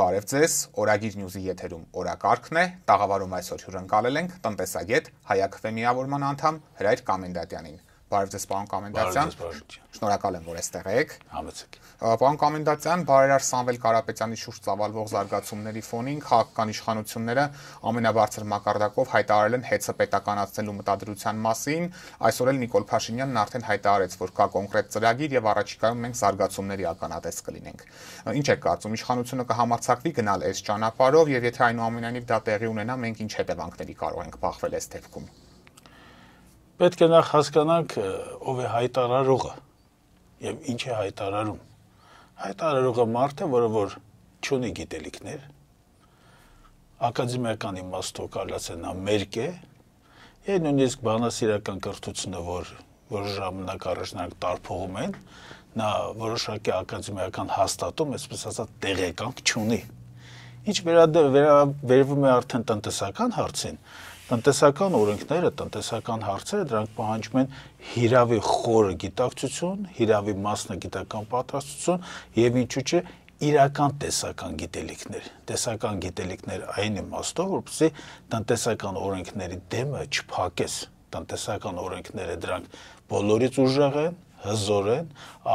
Բարև ձեզ, Օրագիր Նյուզի եթերում օրակարգն է, տաղավարում այսօր հյուրընկալել ենք տնտեսագետ, Հայ-ԱՔՖ միավորման անդամ Հրայր Կամենդատյանին։ Բարև ձեզ, պարոն Կամենդատյան։ Շնորհակալ եմ, որ այստեղ եք։ Համեցեք։ Պարոն Կամենդատյան, բարերար Սամվել Կարապետյանի շուրջ ծավալվող զարգացումների ֆոնին քաղաքական իշխանությունները ամենաբարձր մակարդակով հայտարարել են հեծը պետականացնելու մտադրության մասին։ Այսօր էլ Նիկոլ Փաշինյանն արդեն հայտարարեց, որ կա կոնկրետ ծրագիր եւ առաջիկայում մենք զարգացումների ականատես կլինենք։ Ինչ եք կարծում, իշխանությունը կհամարձակվի գնալ այս ճանապարհով եւ եթե այնուամենայնիվ դա տեղի ունենա, մենք ինչ հետևանքների կարող ենք բախվել այս դեպքում։ Պետք է նախ հասկանանք ով է հայտարարողը եւ ինչ է հայտարարում։ Հայտարարողը մարդ է, որը որ չունի գիտելիքներ, ակադեմիական իմաստով կարծես նա մերկ է, եւ նույնիսկ բանասիրական կրթությունը, որ ժամանակ առաջ նրանք տարփողում են, նա որոշակի ակադեմիական հաստատում, այսպես ասած, տեղեկանք չունի։ Ինչ վերաբերվում է արդեն տնտեսական հարցին, տնտեսական օրենքները, տնտեսական հարցերը դրանք պահանջում են հիրավի խորը գիտակցություն, հիրավի մասնագիտական պատրաստություն եւ ինչու՞ չէ իրական տեսական գիտելիքներ։ Տեսական գիտելիքներ այն իմաստով, որպեսզի տնտեսական օրենքների դեմը չփակես։ Տնտեսական օրենքները դրանք բոլորից ուժեղ են, հզոր են,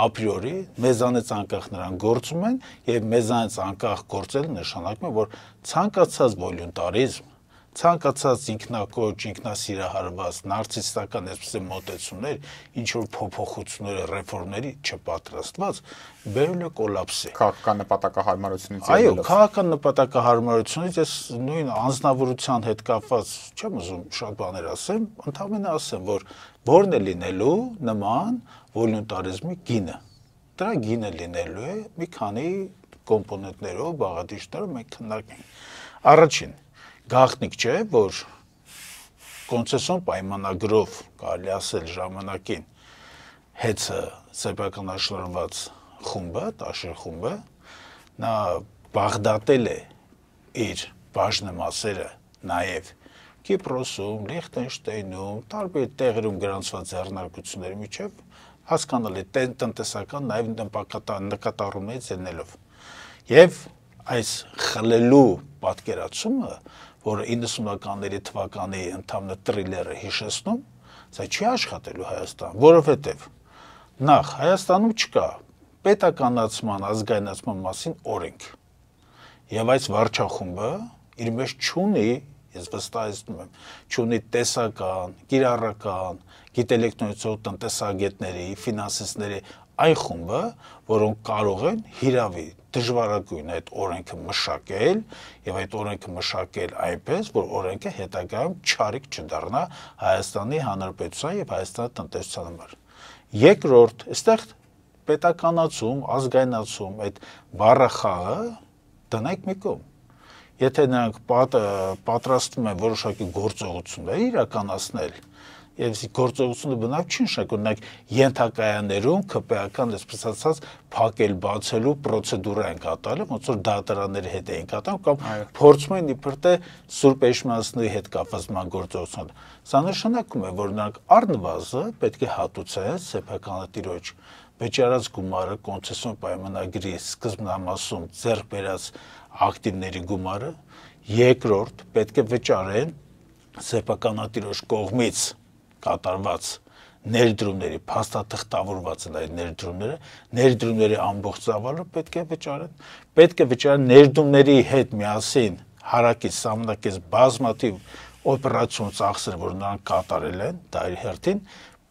ապրիորի, մեզանից անկախ նրանք գործում են եւ մեզանից անկախ գործելը նշանակում է, որ ցանկացած վոլյունտարիզմ, ցանկացած ինքնակոչ, ինքնասիրահարված, նարցիսստական այսպես մոտեցումներ, ինչ որ փոփոխությունների, ռեֆորմների չպատրաստված, բերել է կոլապսի։ Քաղաքական նպատակահարմարությունից Այո, քաղաքական նպատակահարմարությունից ես նույն անձնավորության հետ կապված չեմ ուզում շատ բաներ ասեմ, ընդհանրապես ասեմ, որ որն է լինելու նման վոլյունտարիզմի գինը։ Դրա գինը լինելու է մի քանի կոմպոնենտներով, բաղադրիչներով մենք քննարկենք։ Առաջին գաղտնիք չէ, որ կոնցեսիոն պայմանագրով կարելի ասել ժամանակին հեծը սեփական աշնորհված խումբը, Տաշիր խումբը, նա բաղդատել է իր բաժնեմասերը նաև Կիպրոսում, Լիխտենշտեյնում, տարբեր տեղերում գրանցված ձեռնարկությունների միջև հասկանալի տնտեսական նաև նկատառումներից ելնելով։ Եվ այս խլելու պատկերացումը, որը 90-ականների թվականի ընդհանուր տրիլերը հիշեցնում, սա չի աշխատելու Հայաստան, որովհետև նախ Հայաստանում չկա պետականացման, ազգայնացման մասին օրենք։ Եվ այս վարչախումբը իր մեջ չունի, ես վստահեցնում եմ, չունի տեսական, կիրառական, գիտելիքնոյցող տնտեսագետների, ֆինանսիստների այն խումբը, որոնք կարող են հիրավի դժվարագույն այդ օրենքը մշակել եւ այդ օրենքը մշակել այնպես, որ օրենքը հետագայում չարիք չդառնա Հայաստանի Հանրապետության եւ Հայաստանի տնտեսության համար։ Երկրորդ, այստեղ պետականացում, ազգայնացում այդ բառախաղը դնենք մի կողմ։ Եթե նրանք պատրաստվում են որոշակի գործողություններ իրականացնել, եւ գործողությունը բնավ չի նշանակում նրանք ենթակայաններում ԿՊԱ-ական այսպես ասած փակել բացելու պրոցեդուրա են կատարել, ոնց որ դատարանների հետ էին կատարում կամ փորձում են իբր թե Սուրբ Էջմիածնի հետ կապված ման գործողություն։ Սա նշանակում է, որ նրանք առնվազն պետք է հատուցեն սեփականատիրոջ վճարած գումարը կոնցեսիոն պայմանագրի սկզբնամասում ձեռք բերած ակտիվների գումարը, երկրորդ պետք է վճարեն սեփականատիրոջ կողմից կատարված ներդրումների փաստաթղթավորված են այդ ներդրումների ամբողջ ծավալը պետք է վճարեն ներդրումների հետ միասին հարակից սահմանակից բազմաթիվ օպերացիոն ծախսեր, որ նրանք կատարել են, դա իր հերթին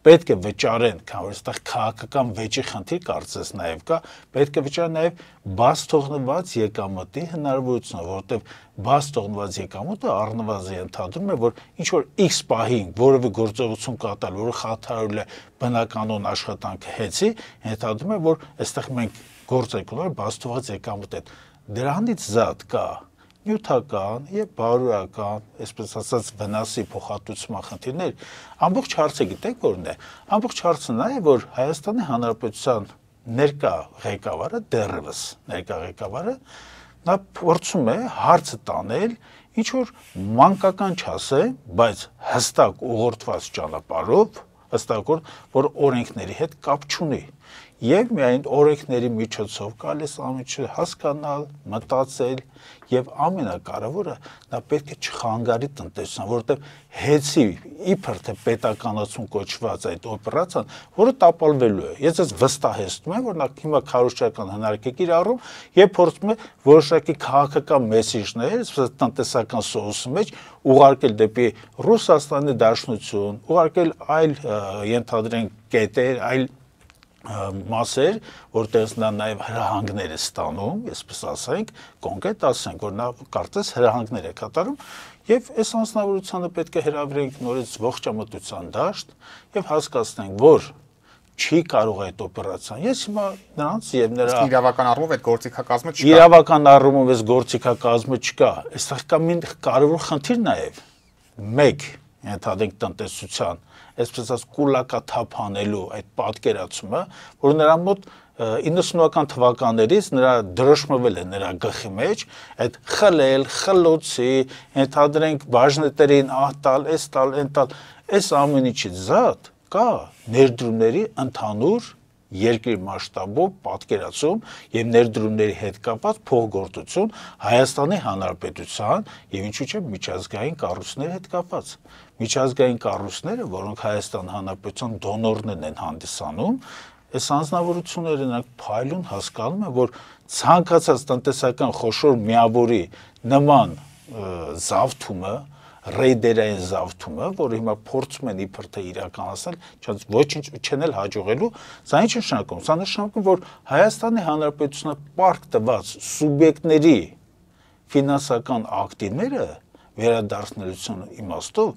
պետք է վճարեն, քանի որ այստեղ քաղաքական վեճի խնդիր կարծես նաև կա, պետք է վճարեն նաև բաց թողնված եկամտի հնարավորությունը, որովհետև բաց թողնված եկամուտը առնվազն ընդհանրում է, որ ինչ որ X պահին որևէ գործողություն կատարել, որը խաթարել է բնականոն աշխատանքը հեծի, ընդհանրում է, որ այստեղ մենք գործ ենք ունենում բաց թողած եկամուտ հետ։ Դրանից զատ կա նյութական եւ բարոյական, այսպես ասած, վնասի փոխհատուցման խնդիրներ, ամբողջ հարցը գիտեք որն է։ Ամբողջ հարցը նա է, որ Հայաստանի Հանրապետության ներկա ղեկավարը դեռևս ներկա ղեկավարը նա փորձում է հարցը տանել ինչ որ մանկական չասեմ, բայց հստակ ուղղորդված ճանապարհով, ըստակորդ, որ օրենքների հետ կապ չունի։ Եվ միայն օրենքների միջոցով գալիս ամիջը հասկանալ, մտածել եւ ամենակարևորը դա պետք է չխանգարի տնտեսության, որովհետեւ հեցի իբր թե պետականացում կոչված այդ օպերացիան, որը տապալվելու է։ Ես ես վստահեցնում եմ, որ նա հիմա քարոզչական հնարք է կիրառում եւ փորձում է որոշակի քաղաքական մեսիջներ, տնտեսական սոուսի մեջ ուղարկել դեպի Ռուսաստանի Դաշնություն, ուղարկել այլ ենթադրենք կետեր, այլ մասեր, որտեղից նա նաև հրահանգներ է ստանում, այսպես ասենք, կոնկրետ ասենք, որ նա կարծես հրահանգներ է կատարում, եւ այս անձնավորությանը պետք է հրավիրենք նորից ողջամտության դաշտ եւ հասկացնենք, որ չի կարող այդ օպերացիան։ Ես հիմա նրանց եւ նրա իրավական առումով այդ գործիքակազմը չկա։ Իրավական առումով այս գործիքակազմը չկա։ Այստեղ կա մի կարևոր խնդիր նաեւ։ Մեկ, ենթադրենք տնտեսության այսպես ասած կուլակաթափանելու այդ պատկերացումը, որ նրա մոտ 90-ական թվականներից նրա դրոշմվել է նրա գլխի մեջ այդ խլել, խլոցի, ենթադրենք բաժնետերին ահտալ, այս տալ, այն տալ, այս ամեն ինչից զատ կա ներդրումների ընդհանուր երկրի մասշտաբով պատկերացում եւ ներդրումների հետ կապված փոխգործություն Հայաստանի Հանրապետության եւ ինչու՞ չէ միջազգային կառույցների հետ կապված։ Միջազգային կառույցները, որոնք Հայաստան Հանրապետության դոնորներն են հանդիսանում, այս անձնավորությունները նրանք փայլուն հասկանում են, որ ցանկացած տնտեսական խոշոր միավորի նման զավթումը ռեյդերային զավթումը, որը հիմա փորձում են իբր թե իրականացնել, ոչինչ չեն էլ հաջողելու, սա ինչ նշանակում։ Սա նշանակում, որ Հայաստանի Հանրապետությունը պարկ տված սուբյեկտների ֆինանսական ակտիվները վերադարձնելիության իմաստով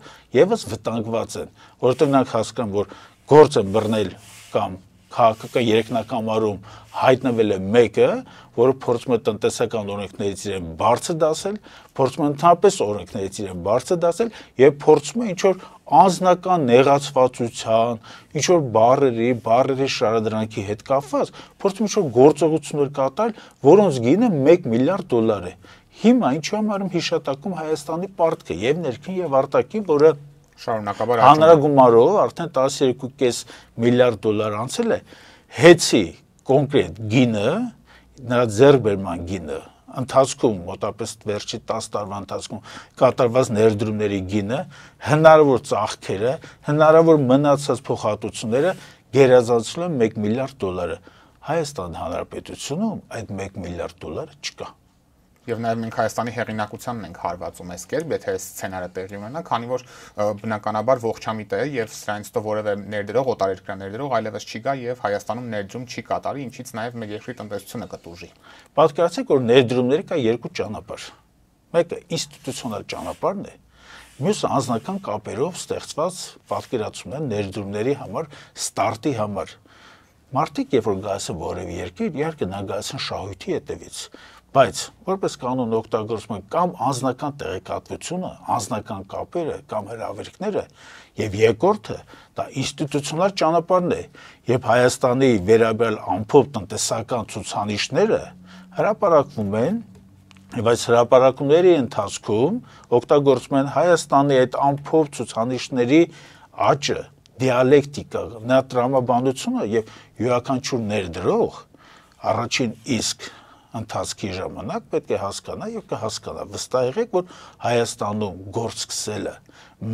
եւս վտանգված են, որովհետեւ նրանք հասկանում, որ գործ են բռնել կամ քաղաքական երկնակամարում հայտնվել է մեկը, որը փորձում է տնտեսական օրենքներից իրեն բարձր դասել, փորձում է ընդհանրապես օրենքներից իրեն բարձր դասել եւ փորձում է ինչ-որ անձնական նեղացվածության, ինչ-որ բարերի շարադրանքի հետ կապված, փորձում ինչ-որ գործողություններ կատարել, որոնց գինը $1 միլիարդ է։ Հիմա ինչու համար եմ հիշատակում Հայաստանի պարտքը եւ ներքին եւ արտաքին, որը շարունակաբար հանրագումարով արդեն 12.5 միլիարդ $, անցել է, հեցի կոնկրետ գինը, նրա ձեռքբերման գինը, ընթացքում մոտապես վերջի 10 տարվա ընթացքում կատարված ներդրումների գինը, հնարավոր ծախքերը, հնարավոր մնացած փոխհատուցումները գերազանցել են $1 միլիարդ։ Հայաստան Հանրապետությունում այդ $1 միլիարդ չկա։ Եվ նաև մենք Հայաստանի հեղինակությանն ենք հարվածում այս կերպ, եթե այս սցենարը տեղի ունենա, քանի որ բնականաբար ողջամիտ է եւ սրանից հետո որևէ ներդրող, օտարերկրյա ներդրող այլևս չի գա եւ Հայաստանում ներդրում չի կատարի, ինչից նաև մեր երկրի տնտեսությունը կտուժի։ Պատկերացրեք, որ ներդրումների կա երկու ճանապարհ։ Մեկը ինստիտուցիոնալ ճանապարհն է, մյուսը անձնական կապերով ստեղծված պատկերացումն է ներդրումների համար, ստարտի համար։ Մարդիկ, երբ որ գալիս են որևէ երկիր, իհարկե նա գալիս են շահույթի հետևից, բայց որպես կանոն օգտագործում են կամ անձնական տեղեկատվությունը, անձնական կապերը կամ հրավերքները, եւ երկրորդը դա ինստիտուցիոնալ ճանապարհն է, երբ Հայաստանի վերաբերյալ ամփոփ տնտեսական ցուցանիշները հրապարակվում են, եւ այս հրապարակումների ընթացքում օգտագործում են Հայաստանի այդ ամփոփ ցուցանիշների աճը, դիալեկտիկա, նա տրամաբանությունը եւ յուրաքանչյուր ներդրող առաջին իսկ ընթացքի ժամանակ պետք է հասկանա եւ կհասկանա, վստահ եղեք, որ Հայաստանում գործ սկսելը,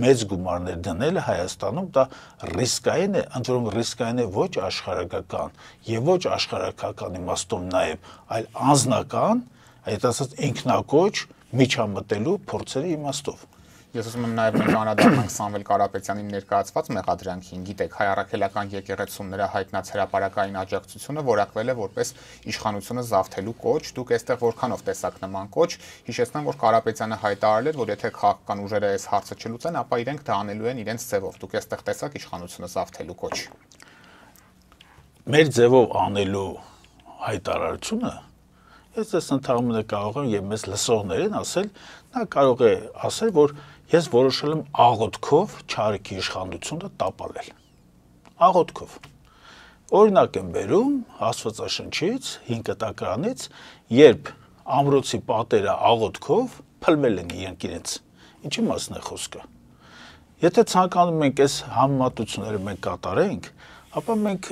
մեծ գումարներ դնելը Հայաստանում դա ռիսկային է, ընդ որում ռիսկային է ոչ աշխարհական եւ ոչ աշխարհական իմաստով նաեւ, այլ անձնական, այդ ասած ինքնակոչ միջամտելու փորձերի իմաստով։ Ես ուզում եմ նաև մենք անդրադառնանք Սամվել Կարապետյանի ներկայացված մեղադրանքին, գիտեք, հայ առաքելական եկեղեցում նրա հայտնած հրապարակային աջակցությունը որակվել է որպես իշխանությունը զավթելու կոչ, դուք այստեղ որքանով տեսաք նման կոչ, հիշեցնեմ, որ Կարապետյանը հայտարարել էր, որ եթե քաղաքական ուժերը այս հարցը չլուծեն, ապա իրենք դա անելու են իրենց ձևով, դուք այստեղ տեսաք իշխանությունը զավթելու կոչ։ Մեր ձևով անելու հայտարարությունը ես ընդհանրապես կարող եմ եւ մեզ լսողներին ասել, նա կարող է ասել, որ ես որոշել եմ աղոթքով Չարիքի իշխանությունը տապալել։ Աղոթքով։ Օրինակ եմ բերում Աստվածաշնչից, 5 կտակարանից, երբ ամրոցի պատերը աղոթքով փլվել են իրենք իրենց։ Ինչի մասն է խոսքը։ Եթե ցանկանում ենք այս համեմատությունները մենք կատարենք, ապա մենք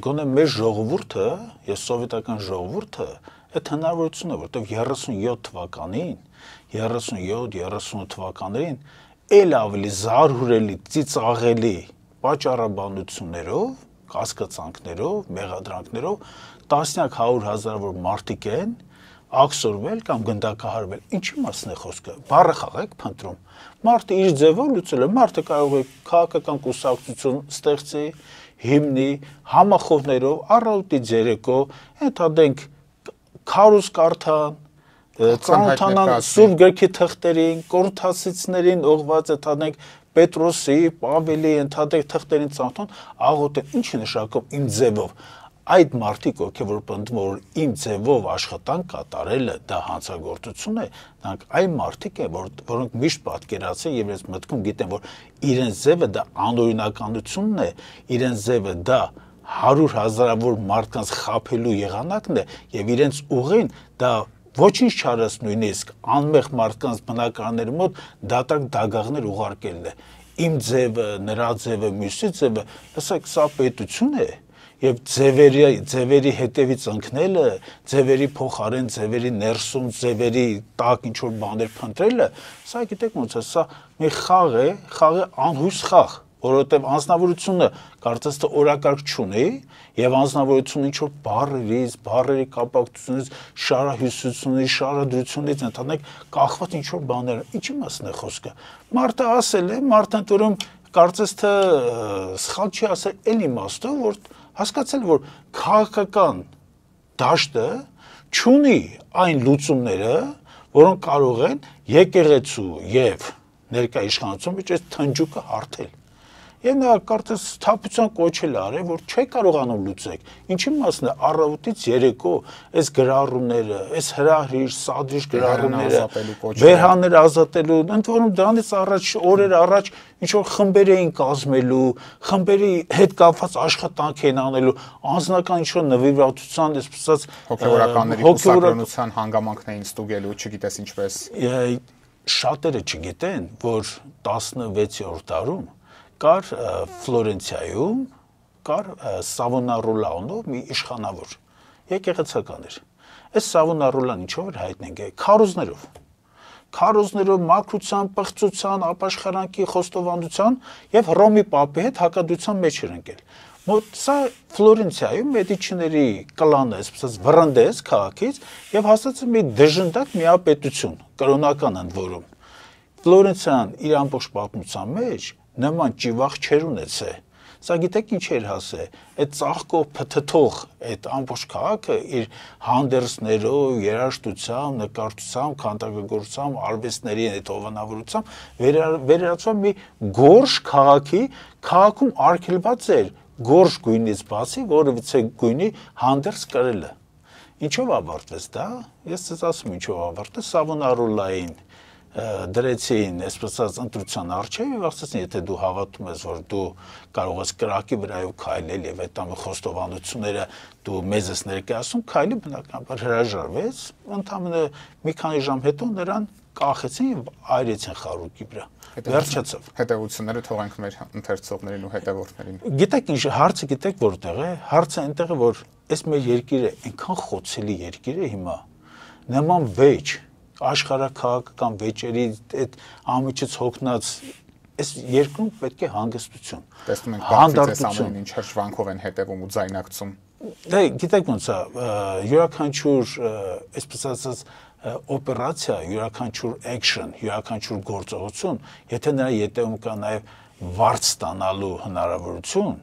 գոնե մեր ժողովուրդը, ես սովետական ժողովուրդը, այդ հնարավորությունը, որտեղ 37 թվականին, 37-38 թվականներին էլ ավելի զարհուրելի, ծիծաղելի պատճառաբանություններով, կասկածանքներով, մեղադրանքներով տասնյակ 100,000 մարդիկ են աքսորվել կամ գնդակահարվել։ Ինչի մասն է խոսքը։ Բառը խաղ եք փնտրում։ Մարդը իր ձևով լուծել է, մարդը կարող է քաղաքական կուսակցություն ստեղծի, հիմնի, համախոհներով, առավոտից երեկո, ընդհանրենք քարոզ կարդան, ծանոթանան Սուրբ գրքի թղթերին, կորթասիցներին ուղղված ընդհանրենք Պետրոսի, Պավելի, ընդհանրենք թղթերին ծանոթան, աղոթեն, ինչի նշանակում իմ ձևով։ Այդ մարդիկ, ովքեր պնդում որ իմ ձևով աշխատանք կատարելը դա հանցագործություն է, նրանք այն մարդիկ են, որոնք միշտ պատկերացրել եւ ես մտքում գիտեմ, որ իրենց ձևը դա անօրինականությունն է, իրենց ձևը դա 100,000-ավոր մարդկանց խաբելու եղանակն է եւ իրենց ուղին դա ոչինչ չարած նույնիսկ անմեղ մարդկանց բնակարանների մոտ դատարկ դագաղներ ուղարկելն է։ Իմ ձևը, նրա ձևը, մյուսի ձևը, ասեք, սա պետություն է։ Եվ ձևերի հետևից ընկնելը, ձևերի փոխարեն ձևերի ներսում, ձևերի տակ ինչ որ բաներ փնտրելը, սա գիտեք ոնց է, սա մի խաղ է անհույս խաղ, որովհետև անձնավորությունը կարծես թե օրակարգ չունի, եւ անձնավորությունը ինչ որ բառերի կապակցությունից, շարահյուսությունից, շարադրությունից ընդհանրենք կախված ինչ որ բաներ, ինչի մասն է խոսքը։ Մարդը ասել է, մարդը ընտրում կարծես թե սխալ չի ասել այն իմաստով, որ հասկացել որ քաղաքական դաշտը չունի այն լուծումները, որոնք կարող են եկեղեցու եւ ներկա իշխանության մեջ այս թնջուկը հարթել։ Եվ նա կարծես թափության կոչել արել, որ չի կարողանում լուծեք։ Ինչի մասն է առավոտից երեկո այս գրառումները, այս հրահրիչ, սադրիչ գրառումները, վերհաներ ազատելու, ընդ որում դրանից առաջ օրեր առաջ ինչ որ խմբեր էին կազմելու, խմբերի հետ կապված աշխատանք էին անելու, անձնական ինչ որ նվիրվածության, այսպես հոգեվորականների կուսակրոնության հանգամանքն էին ստուգելու, չգիտես ինչպես։ Շատերը չգիտեն, որ 16-րդ դարում կար Ֆլորենցիայում կար Սավոնարոլաունով մի իշխանավոր եկեղեցական էր։ Այս Սավոնարոլան ինչով էր հայտնի քարոզներով, մաքրության, պղծության, ապաշխարանքի, խոստովանության եւ Հռոմի պապի հետ հակադրության մեջ էր ընկել։ Մոտ սա Ֆլորենցիայում մեդիչիների կլանը, այսպես վռնդեց քաղաքից եւ հասած մի դժնդակ միապետություն, կրոնական ընդ որում։ Ֆլորենցիան իր ամբողջ պատմության մեջ նման ճիվախ չեր ունեցել։ Սա գիտեք ինչ էր հասել, այդ ծաղկով փթթող այդ ամբողջ քաղաքը իր հանդերձներով, երաժշտությամբ, նկարչությամբ, քանդակագործությամբ, արվեստների այդ հովանավորությամբ վերածված մի գորշ քաղաքում արգելված էր գորշ գույնից բացի որևիցե գույնի հանդերձ կրելը։ Ինչով ավարտվեց դա։ Ես ցած ասում ինչով ավարտվեց Սավոնարոլային դրեցին այսպես ասած ընտրության արչեւ եւ ասացին եթե դու հավատում ես որ դու կարող ես կրակի վրայով քայլել եւ այդ ամեն խոստովանությունները դու մեզ ես ներկայացում քայլի բնականաբար հրաժարվեց ընդամենը մի քանի ժամ հետո նրան կախեցին եւ այրեցին խարույկի վրա վերջացավ հետեւությունները թողենք մեր ընթերցողներին ու հետևորդներին գիտեք ինչ հարցը գիտեք որտեղ է հարցը այնտեղ է որ այս մեր երկիրը այնքան խոցելի երկիր է հիմա նման վեճ աշխարհաքաղաքական վեճերի այդ ամիջից հոգնած այս երկրում պետք է հանգստություն տեսնում ենք բացից ամեն ինչ հրշվանքով են հետևում ու ձայնակցում դե գիտեք ոնց է յուրաքանչյուր այսպես ասած օպերացիա յուրաքանչյուր action յուրաքանչյուր գործողություն եթե նրա ետևում կա նաև վարձ ստանալու հնարավորություն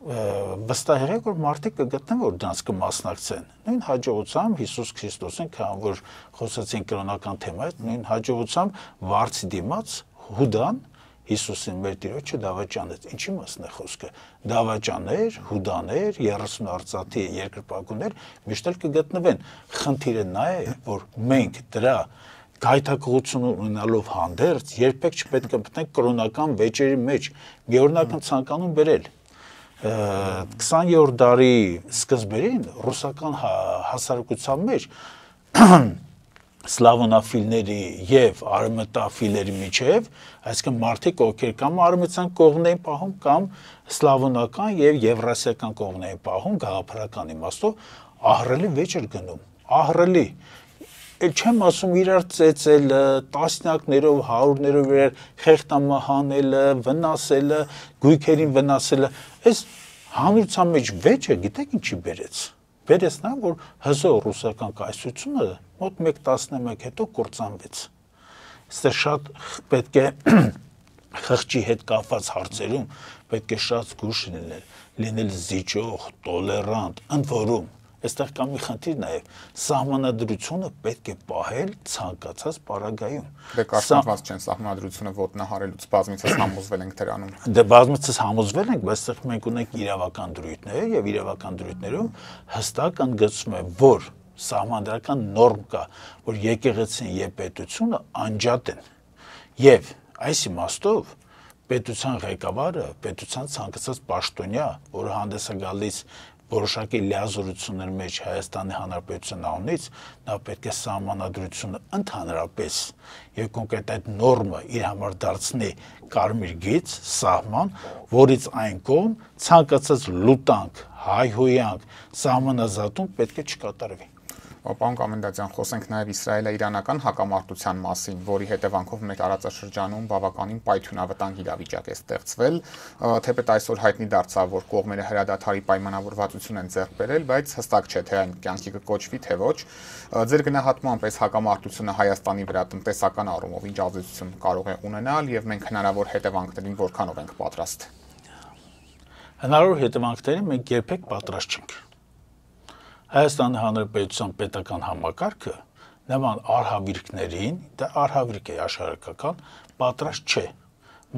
վստահ եղեք որ մարդիկ կգտնեն որ դրանց կմասնակցեն նույն հաջողությամբ Հիսուս Քրիստոսին քան որ խոսեցին կրոնական թեմայից նույն հաջողությամբ վարձի դիմաց Հուդան Հիսուսին մեր Տիրոջը դավաճանեց ինչի մասն է խոսքը դավաճաներ Հուդաներ 30 արծաթի երկրպագուներ միշտ էլ կգտնվեն խնդիրը նա է որ մենք դրա գայթակղություն ունենալով հանդերձ երբեք չպետք է մտնենք կրոնական վեճերի մեջ մի օրինակ ցանկանում բերել 20-րդ դարի սկզբերին ռուսական հասարակության մեջ սլավոնաֆիլների եւ արմատաֆիլների միջև, այսինքն մարդիկ ովքեր կամ արմատական կողմն էին պահում, կամ սլավոնական եւ եվրասիական կողմն էին պահում, գաղափարական իմաստով ահռելի վեճ էր գնում, ահռելի։ Էլ չեմ ասում իրար ծեծելը, տասնյակներով, հարյուրներով իրար խեղտամահանելը, վնասելը, գույքերին վնասելը, այս հանրության մեջ վեճը գիտեք ինչի բերեց։ Բերեց նա, որ հզոր ռուսական կայսրությունը մոտ 1 տասնամյակ հետո կործանվեց։ Այստեղ շատ պետք է խղճի հետ կապված հարցերում պետք է շատ զգույշ լինել զիջող, տոլերանտ, ընդ որում այստեղ կա մի խնդիր նաև սահմանադրությունը պետք է պահել ցանկացած պարագայում։ Դե կաշկանդված չեն սահմանադրությունը ոտնահարելուց բազմիցս համոզվել ենք դրանում։ Դե բազմիցս համոզվել ենք, բայց այստեղ մենք ունենք իրավական դրույթներ եւ իրավական դրույթներում հստակ ընդգծվում է, որ սահմանադրական նորմ կա, որ եկեղեցին եւ պետությունը անջատ են։ Եվ այս իմաստով պետության ղեկավարը, պետության ցանկացած պաշտոնյա, որը հանդես է գալիս որոշակի լիազորություններ մեջ Հայաստանի Հանրապետության անունից, նա պետք է սահմանադրությունը ընդհանրապես եւ կոնկրետ այդ նորմը իր համար դարձնի կարմիր գիծ, սահման, որից այն կողմ ցանկացած լուտանք, հայհոյանք, սահմանազատում պետք է չկատարվի։ Պարոն Կոմենդանտյան, խոսենք նաև իսրայելա-իրանական հակամարտության մասին, որի հետևանքով մեր տարածաշրջանում բավականին պայթյունավտանգ իրավիճակ է ստեղծվել, թեպետ այսօր հայտնի դարձավ, որ կողմերը հրադադարի պայմանավորվածություն են ձեռք բերել, բայց հստակ չէ, թե այն կյանքի կկոչվի, թե ոչ։ Ձեր գնահատմամբ այս հակամարտությունը Հայաստանի վրա տնտեսական առումով ինչ ազդեցություն կարող է ունենալ եւ մենք հնարավոր հետևանքներին որքանով ենք պատրաստ։ Հնարավոր հետևանքներին մենք երբեք պատրաստ չենք։ Հայաստանի Հանրապետության պետական համակարգը նման արհավիրքներին, դա արհավիրք է աշխարհական, պատրաստ չէ։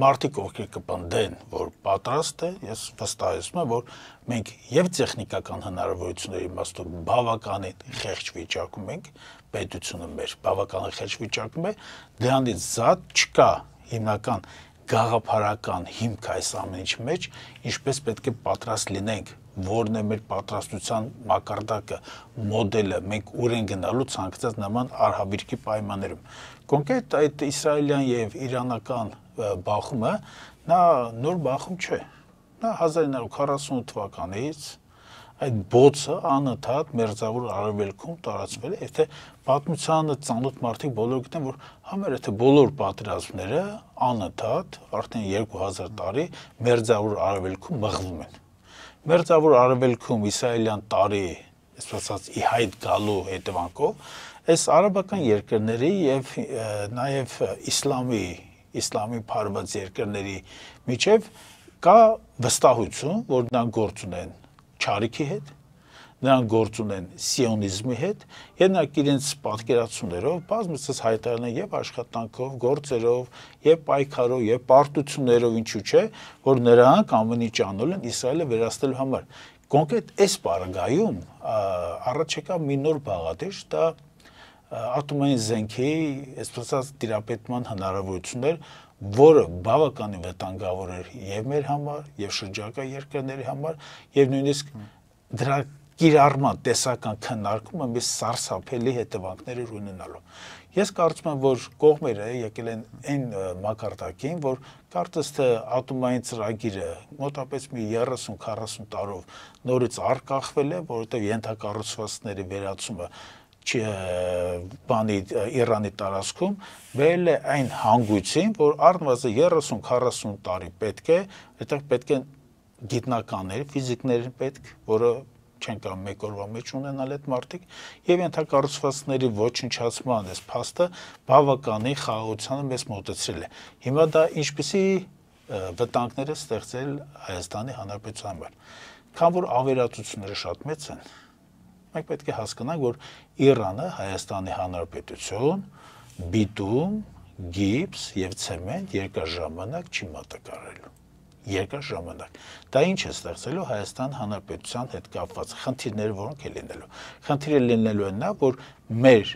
Մարդիկ ովքեր կպնդեն, որ պատրաստ է, ես վստահեցնում եմ, որ մենք եւ տեխնիկական հնարավորությունների իմաստով բավականին խեղճ վիճակում ենք, պետությունը մեր բավականին խեղճ վիճակում է, դրանից զատ չկա հիմնական գաղափարական հիմք այս ամեն ինչի մեջ, ինչպես պետք է պատրաստ լինենք, որն է մեր պատրաստության մակարդակը, մոդելը, մենք ուր են գնալու ցանկացած նման արհավիրքի պայմաններում։ Կոնկրետ այդ իսրայելյան եւ իրանական բախումը, նա նոր բախում չէ։ Նա 1948 թվականից այդ բոցը անընդհատ մերձավոր արևելքում տարածվել է, եթե պատմությանը ծանոթ մարդիկ բոլորը գիտեն, որ համարը թե բոլոր պատերազմները անընդհատ արդեն 2000 տարի մերձավոր արևելքում մղվում են։ Մերձավոր արևելքում իսրայելյան տարի, այսպես ասած, ի հայտ գալու հետևանքով այս արաբական երկրների եւ նաեւ իսլամի փարված երկրների միջև կա վստահություն, որ նրանք գործ ունեն չարիքի հետ, նրանք գործ ունեն սիոնիզմի հետ, եւ նրանք իրենց պատկերացումներով բազմիցս հայտարարել են եւ աշխատանքով, գործերով, եւ պայքարով, եւ պարտություններով, ինչու՞ չէ, որ նրանք ամեն ինչ անում են Իսրայելը վերահսկելու համար։ Կոնկրետ այս բaragայում առաջ եկավ մի նոր բաղադրիչ, դա ատոմային զենքի, այսպես ասած, տիրապետման հնարավորություններ, որը բավականին վտանգավոր էր եւ մեր համար, եւ շրջակա երկրների համար, եւ նույնիսկ դրա կիրառման տեսական քննարկումը մի սարսափելի հետևանքներ ունենալու։ Ես կարծում եմ, որ կողմերը եկել են այն մակարդակին, որ կարծես թե ատոմային ծրագիրը մոտավորապես մի 30-40 տարով նորից արկախվել է, որովհետեւ ենթակառուցվածքների վերացումը Իրանի տարածքում բերել է այն հանգույցին, որ առնվազն 30-40 տարի պետք է, այդտեղ պետք է գիտնականներ, ֆիզիկներ պետք, որը չեն կարող մեկ օրվա մեջ ունենալ այդ մարդիկ, եւ ենթակառուցվածքների ոչնչացման այս փաստը բավականին խաղաղությանը մեզ մոտեցրել է։ Հիմա դա ինչպիսի վտանգներ է ստեղծել Հայաստանի Հանրապետության համար։ Քան որ ավերածությունները շատ մեծ են, մենք պետք է հասկանանք, որ Իրանը Հայաստանի Հանրապետություն բիտում, գիպս եւ ցեմենտ երկար ժամանակ չի մատակարարելու։ Երկար ժամանակ։ Դա ինչ է ստեղծելու Հայաստան Հանրապետության հետ կապված խնդիրները, որոնք է լինելու։ Խնդիրը լինելու է նա, որ մեր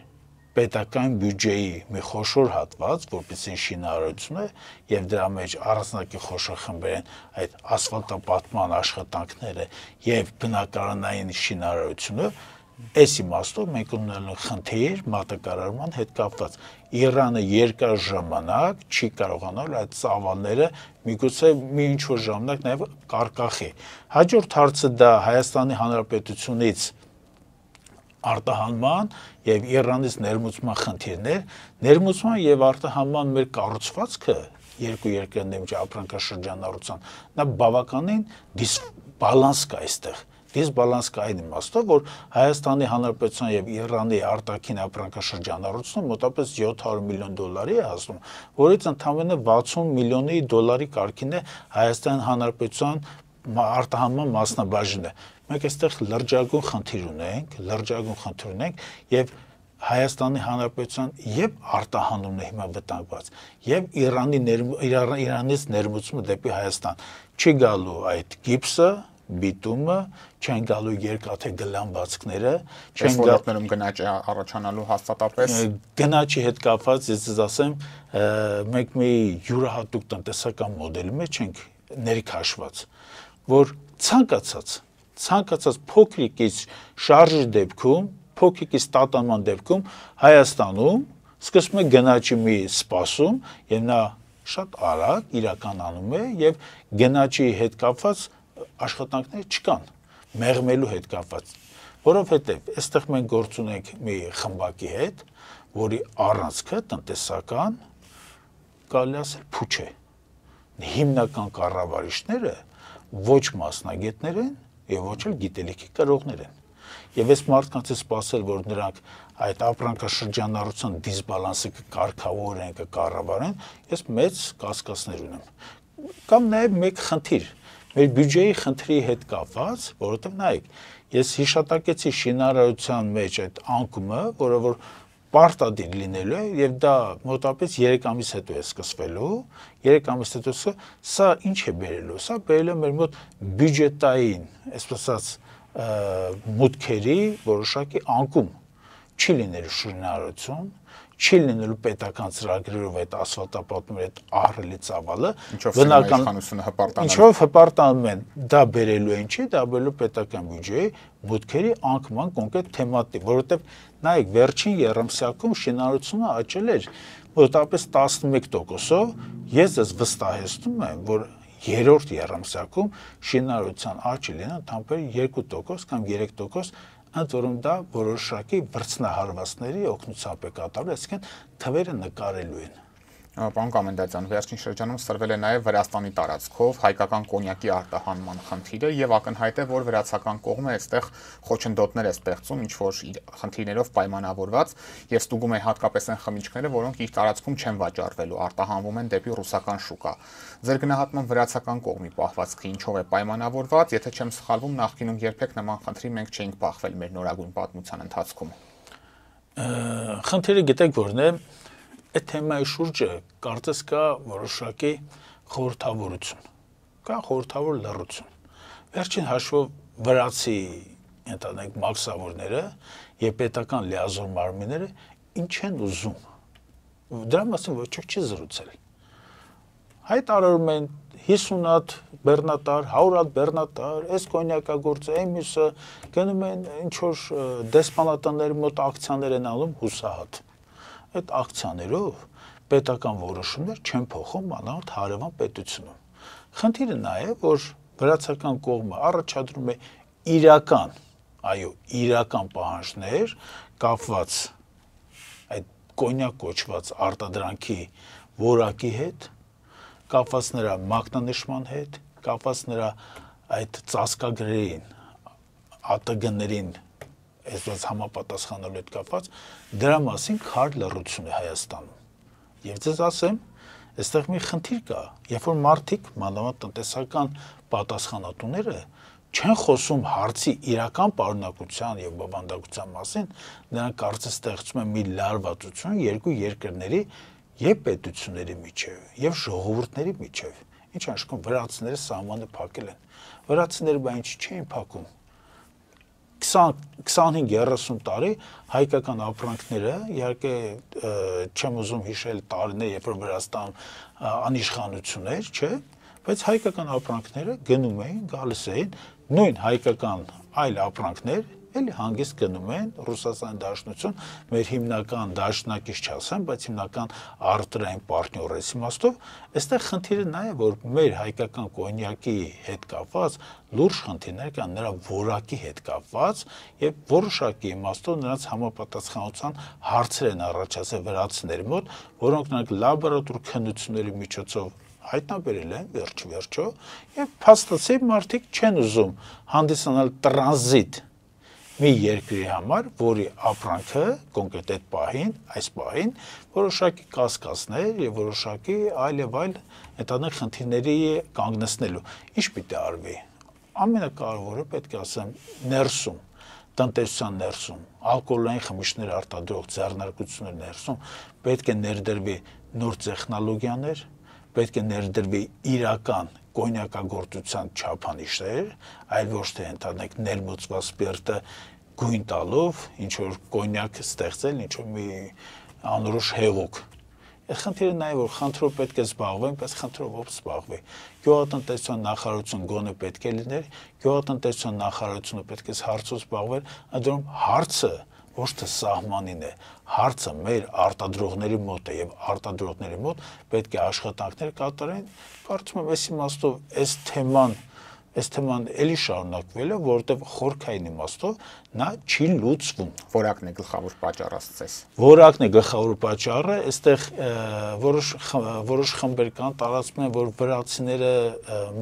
պետական բյուջեի մի խոշոր հատված, որպեսզի շինարարությունը եւ դրա մեջ առանձնակի խոշոր խմբեր են այդ ասֆալտապատման աշխատանքները եւ բնակարանային շինարարությունը, Այս իմաստով մենք ունենալու խնդիր մատակարարման հետ կապված։ Իրանը երկար ժամանակ չի կարողանալ այդ ծավալները միգուցե մի ինչ-որ ժամանակ նաև կարկախի։ Հաջորդ հարցը դա Հայաստանի Հանրապետությունից արտահանման եւ Իրանից ներմուծման խնդիրներ, ներմուծման եւ արտահանման մեր կառուցվածքը երկու երկրների միջև ապրանքաշրջանառության նա բավականին դիսբալանս կա այստեղ։ Դիսբալանս կա այն իմաստով, որ Հայաստանի Հանրապետության եւ Իրանի արտաքին ապրանքաշրջանառությունը մոտավորապես $700 միլիոն է հասնում, որից ընդամենը $60 միլիոնի կարգին է Հայաստանի Հանրապետության արտահանման մասնաբաժինը։ Մենք այստեղ լրջագույն խնդիր ունենք եւ Հայաստանի Հանրապետության եւ արտահանումն է հիմա վտանգված եւ Իրանից ներմուծումը դեպի Հայաստան չի գալու այդ գիպսը, բիտումը, չեն գալու երկաթե գլանվածքները, չեն ոլորտներում գնաճ առաջանալու հաստատապես գնաճի հետ կապված ես ասեմ մենք մի յուրահատուկ տնտեսական մոդելի մեջ ենք ներք հաշված, որ ցանկացած փոքրիկից շարժի դեպքում, փոքրիկից տատանման դեպքում Հայաստանում սկսում է գնաճի մի սպասում եւ նա շատ արագ իրականանում է եւ գնաճի հետ կապված աշխատանքներ չկան, մեղմելու հետ կապված, որովհետեւ այստեղ մենք գործ ունենք մի խմբակի հետ, որի առանցքը տնտեսական կարելի ասել փուչ է։ Հիմնական կառավարիչները ոչ մասնագետներ են եւ ոչ էլ գիտելիքի կրողներ են։ Եվ այս մարդկանցից սպասել, որ նրանք այդ ապրանքաշրջանառության դիսբալանսը կկարգավորեն, կկառավարեն, ես մեծ կասկածներ ունեմ։ Կամ նաեւ մեկ խնդիր, մեր բյուջեի խնդրի հետ կապված, որովհետեւ նայեք, ես հիշատակեցի շինարարության մեջ այդ անկումը, որը որ պարտադիր լինելու է եւ դա մոտավորապես 3 ամիս հետո է սկսվելու, 3 ամիս հետո սա ինչ է բերելու, սա բերելու է մեր մոտ բյուջետային, այսպես ասած, մուտքերի որոշակի անկում, չի լինելու շինարարություն, չի լինելու պետական ծրագրերով այդ ասֆալտապատումների այդ ահռելի ծավալը, ինչով հպարտանում են, դա բերելու են չի, դա բերելու պետական բյուջեի մուտքերի անկման կոնկրետ թեմատիկ, որովհետև նայեք վերջին եռամսյակում շինարարությունը աճել էր մոտավորապես 11%-ով, ես ձեզ վստահեցնում եմ, որ երրորդ եռամսյակում շինարարության աճը լինի ընդհանրապես 2% կամ 3%, ընդ որում դա որոշակի վրձնահարվածների օգնությամբ է կատարվում, այսինքն թվերը նկարելու են։ Պարոն Կամենդացյան, վերջին շրջանում սրվել է նաև Վրաստանի տարածքով հայկական կոնյակի արտահանման խնդիրը եւ ակնհայտ է, որ վրացական կողմը այստեղ խոչընդոտներ է ստեղծում ինչ-որ խնդիրներով պայմանավորված եւ ստուգում է հատկապես այն խմիչքները, որոնք իր տարածքում չեն վաճառվելու, արտահանվում են դեպի ռուսական շուկա։ Ձեր գնահատման վրացական կողմի պահվածքը ինչով է պայմանավորված, եթե չեմ սխալվում, նախկինում երբեք նման խնդրի մենք չէինք բախվել մեր նորագույն պատմության ընթացքում։ Խնդիրը գիտեք որն է, այդ թեմայի շուրջը կարծես կա որոշակի խորհրդավորություն, կա խորհրդավոր լռություն։ Վերջին հաշվով վրացի ընտանիք մաքսավորները եւ պետական լիազոր մարմինները ինչ են ուզում։ Դրա մասին ոչ ոք չի զրուցել։ Հայտարարում են 50 հատ բեռնատար, 100 հատ բեռնատար, այս կոնյակագործը, այն մյուսը գնում են ինչ որ դեսպանատանների մոտ ակցիաներ են անում հուսահատ։ Այդ ակցիաներով պետական որոշումներ չեն փոխում մանավանդ հարևան պետությունում։ Խնդիրը նա է, որ վրացական կողմը առաջադրում է իրական պահանջներ կապված այդ կոնյակ կոչված արտադրանքի որակի հետ, կապված նրա մակնանշման հետ, կապված նրա այդ ծածկագրերին, ԱՏԳ-ներին այսպես համապատասխանելու հետ կապված, դրա մասին քար լռություն է Հայաստանում։ Եվ ձեզ ասեմ, այստեղ մի խնդիր կա, երբ որ մարդիկ, մանավանդ տնտեսական պատասխանատուները չեն խոսում հարցի իրական պարունակության եւ բովանդակության մասին, նրանք կարծես ստեղծում են մի լարվածություն երկու երկրների եւ պետությունների միջեւ եւ ժողովուրդների միջեւ։ Ինչ աշխում վրացիները սահմանը փակել են։ Վրացիները բա ինչ չէին փակում։ 25-30 տարի հայկական ապրանքները, իհարկե չեմ ուզում հիշել տարիներ, երբ որ Վրաստան անիշխանություն էր, չէ, բայց հայկական ապրանքները գնում էին, գալիս էին, նույն հայկական այլ ապրանքներ էլի հանգիստ գնում են Ռուսաստանի Դաշնություն, մեր հիմնական դաշնակից չասեմ, բայց հիմնական արտադրային պարտներս իմաստով, այստեղ խնդիրը նա է, որ մեր հայկական կոնյակի հետ կապված լուրջ խնդիրներ կան, նրա որակի հետ կապված եւ որոշակի իմաստով նրանց համապատասխանության հարցեր են առաջացել վրացիների մոտ, որոնք նրանք լաբորատոր քննությունների միջոցով հայտնաբերել են վերջո եւ փաստացի մարդիկ չեն ուզում հանդիսանալ տրանզիտ մի երկրի համար, որի ապրանքը կոնկրետ այս պահին որոշակի կասկածներ եւ որոշակի այլ հետադարձ խնդիրների կանգնեցնելու։ Ինչ պիտի արվի։ Ամենակարևորը պետք է ասեմ ներսում տնտեսության ներսում ալկոհոլային խմիչքներ արտադրող ձեռնարկությունների ներսում պետք է ներդրվի նոր տեխնոլոգիաներ, պետք է ներդրվի իրական կոնյակագործության չափանիշներ, այլ ոչ թե ընդհանրենք ներմուծված սպիրտը գույն տալով, ինչ որ կոնյակ ստեղծել, ինչ որ մի անորոշ հեղուկ։ Այս խնդիրը նա է, որ խնդրով պետք է զբաղվեն, բայց խնդրով ով զբաղվի։ Գյուղատնտեսության նախարարություն գոնե պետք է լիներ, գյուղատնտեսության նախարարությունը պետք է հարցով զբաղվեր, այդում հարցը ոչ թե սահմանին է, հարցը մեր արտադրողների մոտ է եւ արտադրողների մոտ պետք է աշխատանքներ կատարեն։ Կարծում եմ, այս իմաստով այս թեման էլի շարունակվել է, որովհետեւ խորքային իմաստով նա չի լուծվում։ Որակն է գլխավոր պատճառը ասես։ Որակն է գլխավոր պատճառը, այստեղ որոշ խմբեր կան տարածում են, որ վրացիները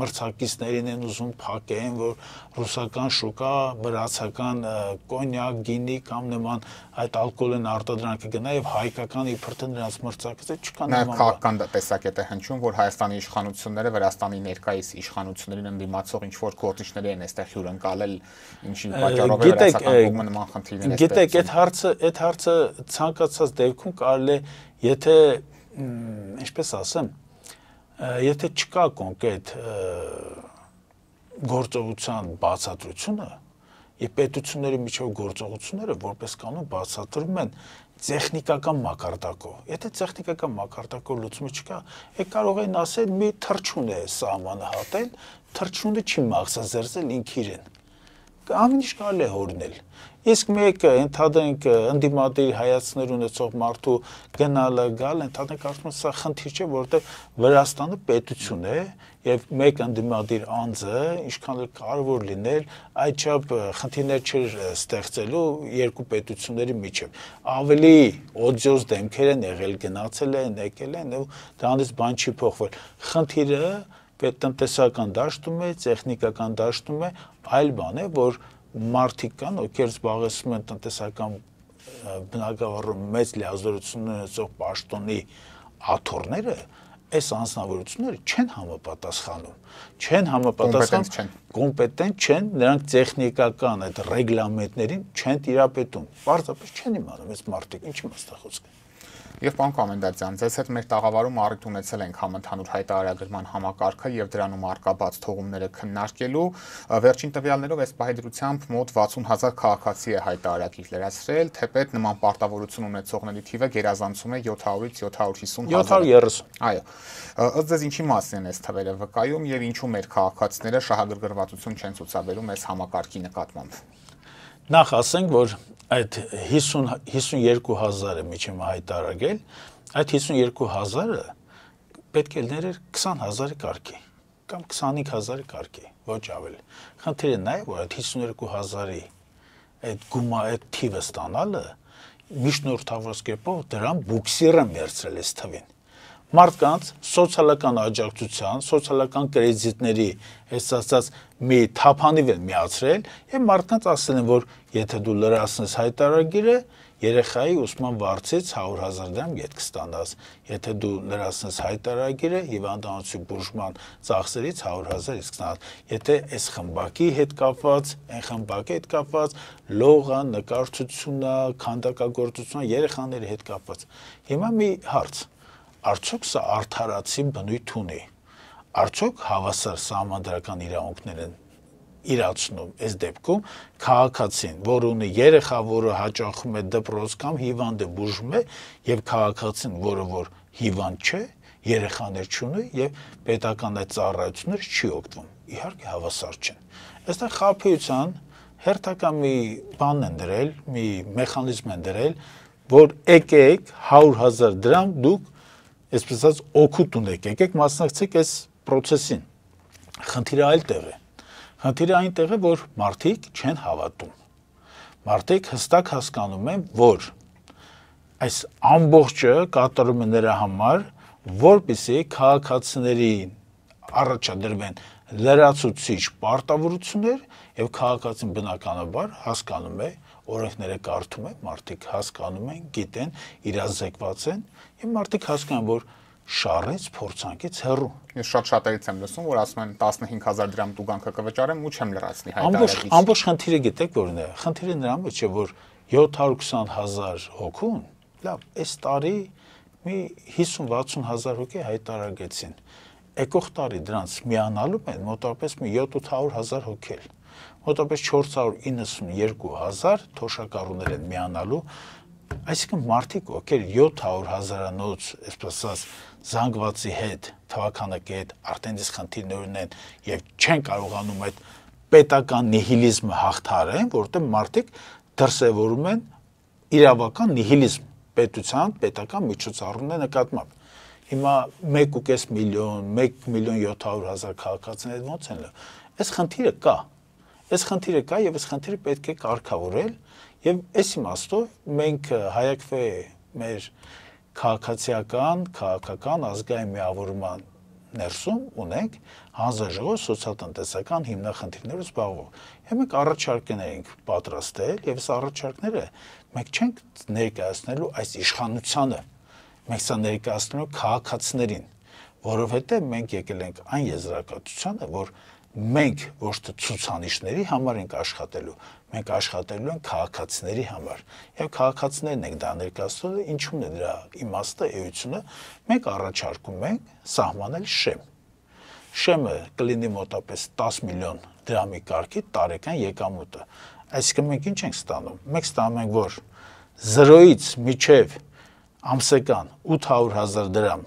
մրցակիցներին են ուզում փակեն, որ ռուսական շուկա, վրացական կոնյակ, գինի կամ նման այդ ալկոհոլային արտադրանքը գնա եւ հայկական իբրտը նրանց մրցակիցը չկան նման։ Նաեւ քաղաքական տեսակետ է հնչում, որ Հայաստանի իշխանությունները Վրաստանի ներկայիս իշխանություններին ընդդիմացող ինչ որ գործիչների են այստեղ հյուրընկալել, ինչի պատճառով է վրացական կողմը նման խնդիրներ է։ Գիտեք, այդ հարցը ցանկացած դեպքում կարելի է, եթե ինչպես ասեմ, եթե չկա կոնկրետ գործողության բացատրությունը եւ պետությունների միջև գործողությունները որպես կանոն բացատրվում են տեխնիկական մակարդակով։ Եթե տեխնիկական մակարդակով լուծումը չկա, կարող են ասել մի թռչուն է սահմանը հատել, թռչունը չի մաքսազերծել ինքն իրեն։ Ամեն ինչ կարելի է հորինել։ Իսկ մեկը ընդհանրենք ընդդիմադիր հայացքներ ունեցող մարդու գնալը գալ, ընդհանրենք կարծում եմ սա խնդիր չէ, որովհետև Վրաստանը պետություն է եւ մեկ ընդդիմադիր անձը ինչքան էլ կարևոր լիներ, այդչափ խնդիրներ չէր ստեղծելու երկու պետությունների միջև։ Ավելի օդիոզ դեմքեր են եղել, գնացել են, եկել են, ու դրանից բան չի փոխվել։ Խնդիրը տնտեսական դաշտում է, տեխնիկական դաշտում է, այլ բան է, որ մարդիկ կան, ովքեր զբաղեցնում են տնտեսական բնագավառում մեծ լիազորություն ունեցող պաշտոնի աթոռները, այս անձնավորությունները չեն համապատասխանում, կոմպետենտ չեն, նրանք տեխնիկական այդ ռեգլամենտներին չեն տիրապետում, պարզապես չեն իմանում այս մարդիկ, ինչի մասնա խոսքը։ Եվ պարոն Կոմենդանտյան, ձեզ հետ մեր տաղավարում առիթ ունեցել ենք համընդհանուր հայտարարագրման համակարգը եւ դրանում առկա բաց թողումները քննարկելու։ Վերջին տվյալներով այս պահեդրությամբ մոտ 60,000 քաղաքացի է հայտարարագիր լրացրել, թեպետ նման պարտավորություն ունեցողների թիվը գերազանցում է 700-ից 750,000։ Այո։ Ըստ ձեզ ինչի մասին են այս թվերը վկայում եւ ինչու մեր քաղաքացիները շահագրգռվածություն չեն ցուցաբերում այս համակարգի նկատմամբ։ Նախ ասենք, որ այդ 52,000-ը միջին հայտարարել, այդ 52,000-ը պետք է լիներ 20,000-ի կարգի կամ 25,000-ի կարգի, ոչ ավելի։ Խնդիրը նա է, որ այդ 52,000-ի այդ թիվը ստանալը միջնորդավորած կերպով դրան բուքսիր են վերցրել այս թվին։ Մարդկանց սոցիալական աջակցության, սոցիալական կրեդիտների ասած մի թափանիվ են միացրել եւ մարդկանց ասել են, որ եթե դու լրացնես հայտարարագիրը, երեխայի ուսման վարձից 100,000 դրամ ետ կստանաս, եթե դու լրացնես հայտարարագիրը, հիվանդանոցի բուժման ծախսերից 100,000 կստանաս, եթե այս խմբակի հետ կապված, այն խմբակի հետ կապված, լողը, նկարչությունը, քանդակագործությունը, երեխաների հետ կապված։ Հիմա մի հարց. Արդյոք սա արդարացի բնույթ ունի, արդյոք հավասար սահմանադրական իրավունքներ են իրացնում այս դեպքում քաղաքացին, որ ունի երեխա, որը հաճախում է դպրոց կամ հիվանդ է բուժում է, եւ քաղաքացին, որը որ հիվանդ չէ, երեխաներ չունի եւ պետական այդ ծառայություններ չի օգտվում։ Իհարկե հավասար չեն։ Այստեղ խաբեության հերթական մի բան են դրել, մի մեխանիզմ են դրել, որ եկեք 100,000 դրամ դուք այսպես ասած օգուտ ունեք, եկեք մասնակցեք այս process-ին։ Խնդիրը այլ տեղ է։ Խնդիրը այնտեղ է, որ մարդիկ չեն հավատում։ Մարդիկ հստակ հասկանում են, որ այս ամբողջը կատարում է նրա համար, որպեսզի քաղաքացիներին առաջադրվեն լրացուցիչ պարտավորություններ եւ քաղաքացին բնականաբար հասկանում է, օրենքները կարդում է, մարդիկ հասկանում են, գիտեն, իրազեկված են եւ մարդիկ հասկանում են, որ շարից փորձանքից հեռու։ Ես շատ-շատերից եմ լսում, որ ասում են 15,000 դրամ տուգանքը կվճարեմ ու չեմ լրացնի հայտարարից։ Ամբողջ խնդիրը գիտեք որն է։ Խնդիրը նրա մեջ է, որ 720,000 հոգուն, լավ, այս տարի մի 50-60,000 հոգի հայտարարեցին։ Եկող տարի դրանց միանալու են մոտավորապես մի 700,000 հոգի։ Մոտավորապես 492,000 թոշակառուներ են միանալու, այսինքն մարդիկ, ովքեր 700,000-անոց, այսպես ասած, զանգվածի հետ, թվականակի հետ արդեն իսկ խնդիրներ ունեն եւ չեն կարողանում այդ պետական նիհիլիզմը հաղթարեն, որտեղ մարդիկ դրսևորում են իրավական նիհիլիզմ պետության, պետական միջոցառումների նկատմամբ։ Հիմա 1.5 միլիոն, 1,700,000 քաղաքացիներ ոնց են լը։ Այս խնդիրը կա։ Այս խնդիրը կա եւ այս խնդիրը պետք է կարգավորել եւ այս իմաստով մենք հայակվե մեր քաղաքական ազգային միավորման ներսում ունենք հանձնաժողով սոցիալ-տնտեսական հիմնախնդիրներով զբաղվող։ Եվ մենք առաջարկներ ենք պատրաստել եւ այս առաջարկները մենք չենք ներկայացնելու այս իշխանությանը, մենք սա ներկայացնելու քաղաքացիներին, որովհետեւ մենք եկել ենք այն եզրակացությանը, որ մենք ոչ թե ցուցանիշների համար ենք աշխատելու, մենք աշխատելու ենք քաղաքացիների համար։ Եվ քաղաքացիներն ենք դա ներկայացնելու, ինչու՞ն է դրա իմաստը, էությունը, մենք առաջարկում ենք սահմանել շեմ։ Շեմը կլինի մոտավորապես 10 միլիոն դրամի կարգի տարեկան եկամուտը։ Այսինքն մենք ինչ ենք ստանում։ Մենք ստանում ենք, որ 0-ից մինչև ամսական 800,000 դրամ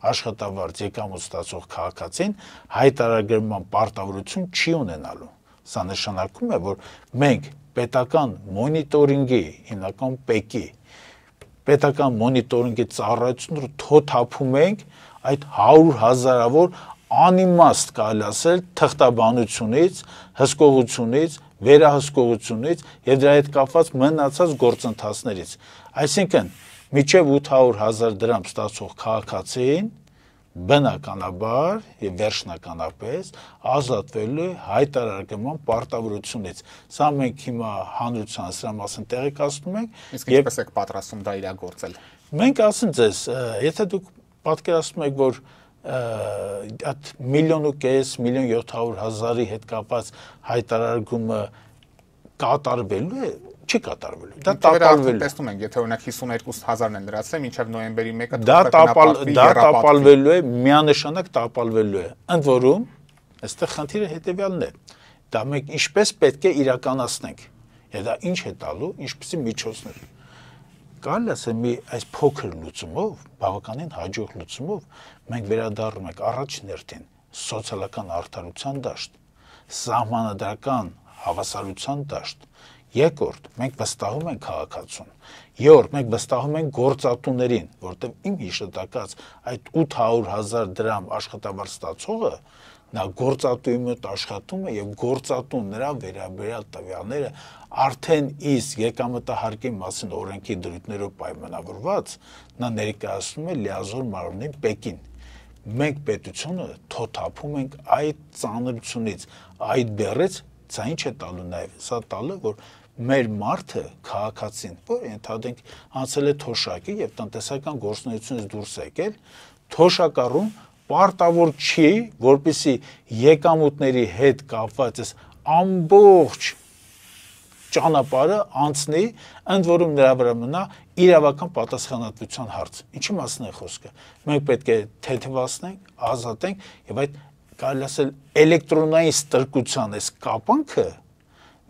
աշխատավարձ եկամուտ ստացող քաղաքացին հայտարարագրման պարտավորություն չի ունենալու։ Սա նշանակում է, որ մենք պետական մոնիտորինգի, հիմնական ՊԵԿ-ի, պետական մոնիտորինգի ծառայությունները թոթափում ենք այդ 100,000-ավոր անիմաստ կարելի ասել թղթաբանությունից, հսկողությունից, վերահսկողությունից եւ դրա հետ կապված մնացած գործընթացներից։ Այսինքն միջև 800,000 դրամ ստացող քաղաքացին բնականաբար եւ վերջնականապես ազատվելու է հայտարարման պարտավորությունից։ Սա մենք հիմա հանրության սրա մասին տեղեկացնում ենք։ Իսկ ինչպես եք պատրաստում դա իրագործել։ Մենք ասենք ձեզ, եթե դուք պատկերացնում եք, որ այդ 1.5 միլիոն 700,000-ի հետ կապված հայտարարումը կատարվելու է, չի կատարվելու։ Դա տապալվելու։ Տեսնում ենք, եթե օրինակ 52,000-ն են լրացել, մինչև նոյեմբերի 1-ը դա տապալվելու է, միանշանակ տապալվելու է։ Ընդ որում, այստեղ խնդիրը հետեւյալն է։ Դա մենք ինչպես պետք է իրականացնենք։ Եվ դա ինչ է տալու, ինչպիսի միջոցներ։ Կարելի ասել մի այս փոքր լուծումով, բավականին հաջող լուծումով մենք վերադառնում ենք առաջին հերթին սոցիալական արդարության դաշտ, սահմանադրական հավասարության դաշտ։ Երկրորդ, մենք վստահում ենք քաղաքացուն։ Երրորդ, մենք վստահում ենք գործատուներին, որտեղ իմ հիշատակած այդ 800,000 դրամ աշխատավարձ ստացողը նա գործատուի մոտ աշխատում է եւ գործատուն նրա վերաբերյալ տվյալները արդեն իսկ եկամտահարկի մասին օրենքի դրույթներով պայմանավորված նա ներկայացնում է լիազոր մարմնին ՊԵԿ-ին։ Մենք պետությունը թոթափում ենք այդ ծանրությունից, այդ բեռից, սա ինչ է տալու նաեւ, սա տալու որ մեր մարդը քաղաքացին, որ ընդհանրենք անցել է թոշակի եւ տնտեսական գործունեությունից դուրս եկել, թոշակառուն պարտավոր չի, որպեսի եկամուտների հետ կապված այս ամբողջ ճանապարհը անցնի, ընդ որում նրա վրա մնա իրավական պատասխանատվության հարց։ Ինչի մասն է խոսքը։ Մենք պետք է թեթևացնենք, ազատենք եւ այդ կարելի ասել էլեկտրոնային ստրկության այս կապանքը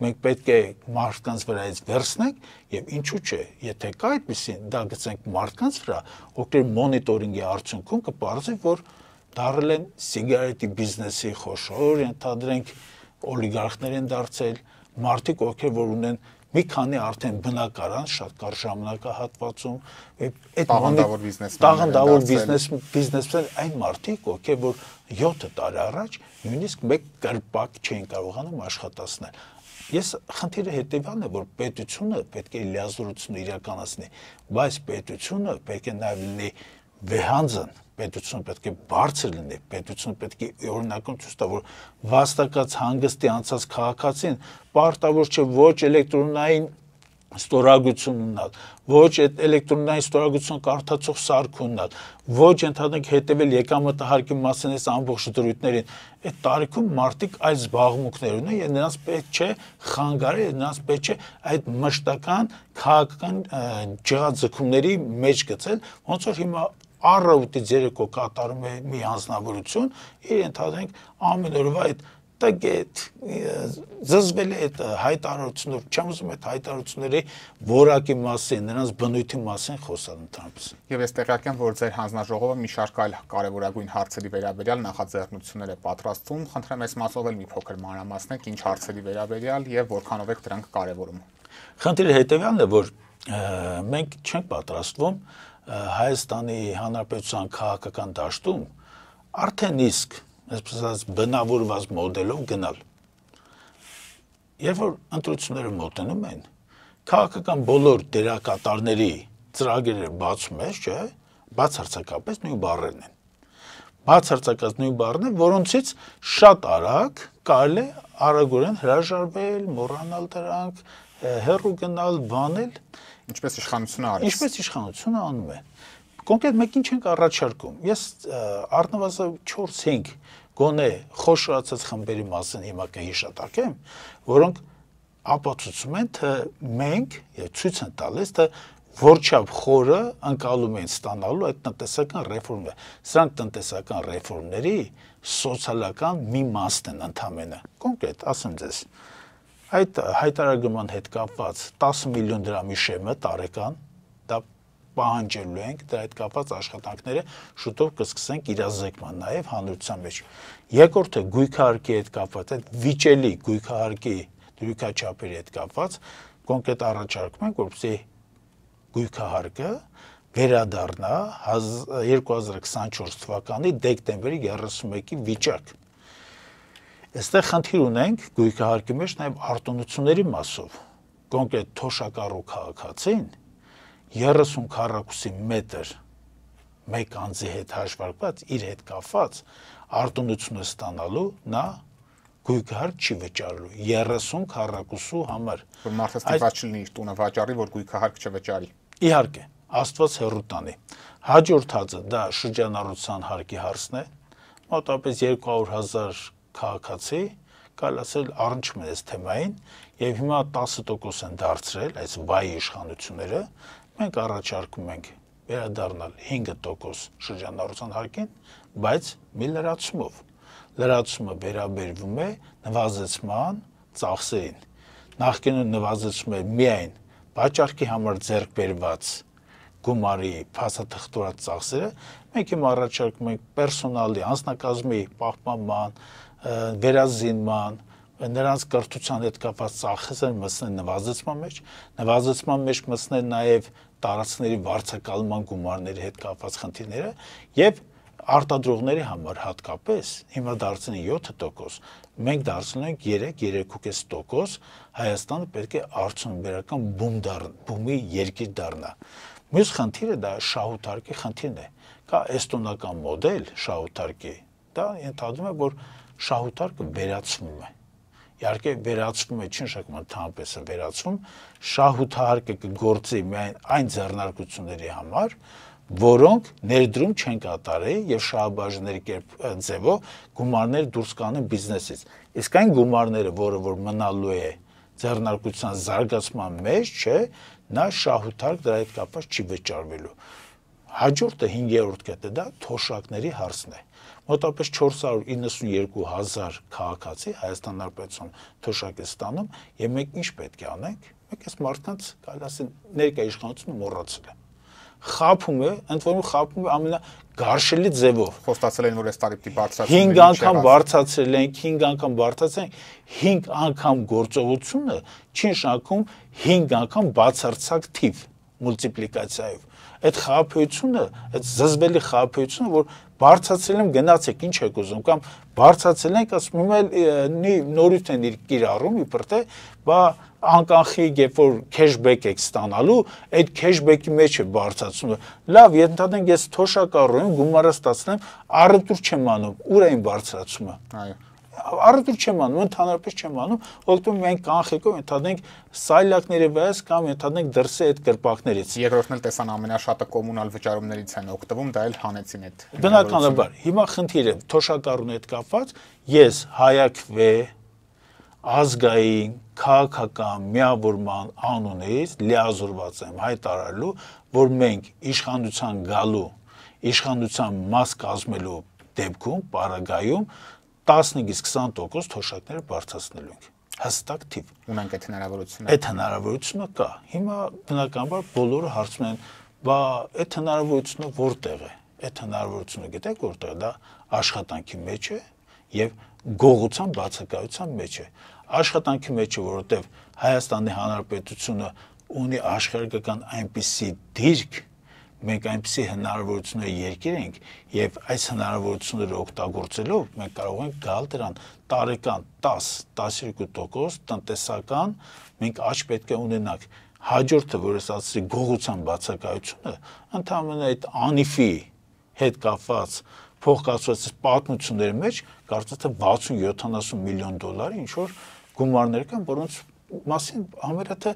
մենք պետք է մարդկանց վրայից վերցնենք եւ ինչու՞ չէ, եթե կա այդպեսին, դա գցենք մարդկանց վրա, ովքեր մոնիտորինգի արդյունքում կպարզվի, որ դարել են սիգարետի բիզնեսի խոշոր, ընդհանրենք օլիգարխներ են դարձել, մարդիկ ովքեր որ ունեն մի քանի արդեն բնակարան շատ կարճ ժամանակահատվածում այդ տաղանդավոր բիզնեսներ այն մարդիկ ովքեր որ 7 տարի առաջ նույնիսկ մեկ կրպակ չէին կարողանում աշխատացնել ես խնդիրը հետևյալն է որ պետությունը պետք է լիազորություն իրականացնի բայց պետությունը պետք է նաև լինի վեհանձն պետությունը պետք է բարձր լինի, պետությունը պետք է օրինակում ցույց տա, որ վաստակած հանգստի անցած քաղաքացին պարտավոր չէ ոչ էլեկտրոնային ստորագրություն ունենալ, ոչ այդ էլեկտրոնային ստորագրություն կարդացող սարք ունենալ, ոչ ընդհանրենք հետևել եկամտահարկի մասին այս ամբողջ դրույթներին, այդ տարիքում մարդիկ այդ զբաղմունքներ ունեն եւ նրանց պետք չէ խանգարել, նրանց պետք չէ այդ մշտական քաղաքական ջղաձգումների մեջ գցել, ոնց որ հիմա առավոտից երեկո կատարում է մի անձնավորություն, իր ընդհանրենք ամեն օրվա այդ տգետ զզվել է այդ հայտարարությունով, չեմ ուզում այդ հայտարարությունների որակի մասին, նրանց բնույթի մասին խոսալ ընդհանրապես։ Եվ ես տեղյակ եմ, որ ձեր հանձնաժողովը մի շարք այլ կարևորագույն հարցերի վերաբերյալ նախաձեռնություններ է պատրաստում, խնդրեմ այս մասով էլ մի փոքր մանրամասնեք, ինչ հարցերի վերաբերյալ եւ որքանով եք դրանք կարևորում։ Խնդիրը հետեւյալն է, որ մենք չենք պատրաստվում Հայաստանի Հանրապետության քաղաքական դաշտում արդեն իսկ այսպես բնավորված մոդելով գնալ։ Երբ որ ընտրությունները մոտենում են, քաղաքական բոլոր դերակատարների ծրագրերը բացում ես, չէ՞, բացարձակապես նույն բառերն են։ Բացարձակած նույն բառերն են, որոնցից շատ արագ կարելի է արագորեն հրաժարվել, մոռանալ դրանք, հեռու գնալ, բանել, ինչպես իշխանությունը անում է։ Կոնկրետ մեկ ինչ ենք առաջարկում։ Ես առնվազն 4-5 գոնե խոշորացած խմբերի մասին հիմա կհիշատակեմ, որոնք ապացուցում են, թե մենք եւ ցույց են տալիս, թե որչափ խորը անցալում են ստանալու այդ տնտեսական ռեֆորմը։ Սրանք տնտեսական ռեֆորմների սոցիալական մի մասն են ընդամենը։ Կոնկրետ ասեմ ձեզ, այդ հայտարարման հետ կապված 10 միլիոն դրամի շեմը տարեկան դա պահանջելու ենք, դրա հետ կապված աշխատանքները շուտով կսկսենք իրազեկման նաև հանրության մեջ։ Երկրորդը գույքահարկի հետ կապված, այդ վիճելի գույքահարկի դրույքաչափերի հետ կապված կոնկրետ առաջարկում ենք, որպեսզի գույքահարկը վերադառնա 2024 թվականի դեկտեմբերի 31-ի վիճակ։ Այստեղ խնդիր ունենք գույքահարկի մեջ նաև արտոնությունների մասով, կոնկրետ թոշակառու քաղաքացին 30 քառակուսի մետր մեկ անձի հետ հաշվարկված իր հետ կապված արտոնությունը ստանալու նա գույքահարկ չի վճարելու 30 քառակուսու համար, որ մարդը ստիպված չլինի իր տունը վաճառի, որ գույքահարկ չվճարի։ Իհարկե, Աստված հեռու տանի։ Հաջորդածը դա շրջանառության հարկի հարցն է, մոտավորապես 200,000 քաղաքացի կարելի ասել առնչվում են այս թեմային եւ հիմա 10% են դարձրել այս վայի իշխանությունները, մենք առաջարկում ենք վերադառնալ 5% շրջանառության հարկին, բայց մի լրացումով։ Լրացումը վերաբերվում է նվազեցման ծախսերին։ Նախկինում նվազեցում էր միայն վաճառքի համար ձեռք բերված գումարի փաստաթղթորած ծախսերը, մենք հիմա առաջարկում ենք պերսոնալի անձնակազմի պահպանման, վերազինման, նրանց կրթության հետ կապված ծախսերը մտցնել նվազեցման մեջ մտցնել նաև տարածքների վարձակալման գումարների հետ կապված խնդիրները եւ արտադրողների համար հատկապես հիմա դարձնի 7%, մենք դարձնում ենք 3-3.5%, Հայաստանը պետք է արդյունաբերական բումի երկիր դառնա։ Մյուս խնդիրը դա շահութարկի խնդիրն է։ Կա էստոնական մոդել շահութարկի, դա ենթադրում է, որ շահութարկը վերացվում է։ Իհարկե վերացվում է, չի նշանակում ընդհանրապես վերացվում, շահութարկը կգործի միայն այն ձեռնարկությունների համար, որոնք ներդրում չեն կատարի եւ շահաբաժների ձևով գումարներ դուրս կանեն բիզնեսից։ Իսկ այն գումարները, որը որ մնալու է ձեռնարկության զարգացման մեջ, չէ, նա շահութարկ դրա հետ կապված չի վճարվելու։ Հաջորդը 5-րդ կետը դա թոշակների հարցն է։ Մոտավորապես 492,000 քաղաքացի Հայաստան Հանրապետության թոշակ է ստանում եւ մենք ինչ պետք է անենք։ Մենք այս մարդկանց կարելի ասել ներկա իշխանությունը մոռացել է։ խափում է, ընդ որում խափում է ամենագարշելի ձևով։ Խոստացել են, որ այս տարի պիտի բարձրացնեն։ 5 անգամ բարձրացրել ենք, 5 անգամ բարձրացրել, 5 անգամ գործողությունը չի նշանակում 5 անգամ բացարձակ թիվ մուլտիպլիկացիայով։ Այդ խափեությունը, այդ զզվելի խափեությունը, որ բարձրացրել եմ գնացեք, ինչ եք ուզում, կամ բարձրացրել ենք, ասում եմ, նորից են իր կիրառում, իբր թե, բա անկախի, երբ որ քեշբեք եք ստանալու, այդ քեշբեկի մեջ է բարձրացումը։ Լավ, ենթադրենք ես թոշակառու եմ, գումարը ստացնեմ, առևտուր չեմ անում, ուր է բարձրացումը։ Այո։ Առևտուր չեմ անում, ընդհանրապես չեմ անում, օգտվում մենք կանխիկով ենթադրենք սայլակների վրայից կամ ենթադրենք դրսի այդ կրպակներից։ Երկրորդն էլ տեսան ամենաշատը կոմունալ վճարումներից են օգտվում, դա էլ հանեցին այդ։ Բնականաբար, հիմա խնդիրը թոշակառուն հետ կապված, ես հայակվե ազգային քաղաքական միավորման անունից լիազորված եմ հայտարարելու, որ մենք իշխանության գալու, իշխանության մաս կազմելու դեպքում, պարագայում 15-ից 20% թոշակները բարձրացնելու ենք։ Հստակ թիվ։ Ունենք այդ հնարավորությունը։ Այդ հնարավորությունը կա։ Հիմա բնականաբար բոլորը հարցնում են, բա այդ հնարավորությունը որտեղ է։ Այդ հնարավորությունը գիտեք որտեղ է, դա աշխատանքի մեջ է եւ գողության բացակայության մեջ է։ Աշխատանքի մեջ է, որովհետեւ Հայաստանի Հանրապետությունը ունի աշխարհական այնպիսի դիրք, մենք այնպիսի հնարավորություններ երկիր ենք եւ այս հնարավորությունները օգտագործելով մենք կարող ենք գալ դրան տարեկան 10-12% տնտեսական մենք աճ պետք է ունենանք։ Հաջորդը, որ ես ասացի, գողության բացակայությունը, ընդհանրապես այդ անիֆի հետ կապված փոխկացված պատմությունների մեջ կարծես թե 60-70 միլիոն դոլարի ինչ որ գումարներ կան, որոնց մասին համարյա թե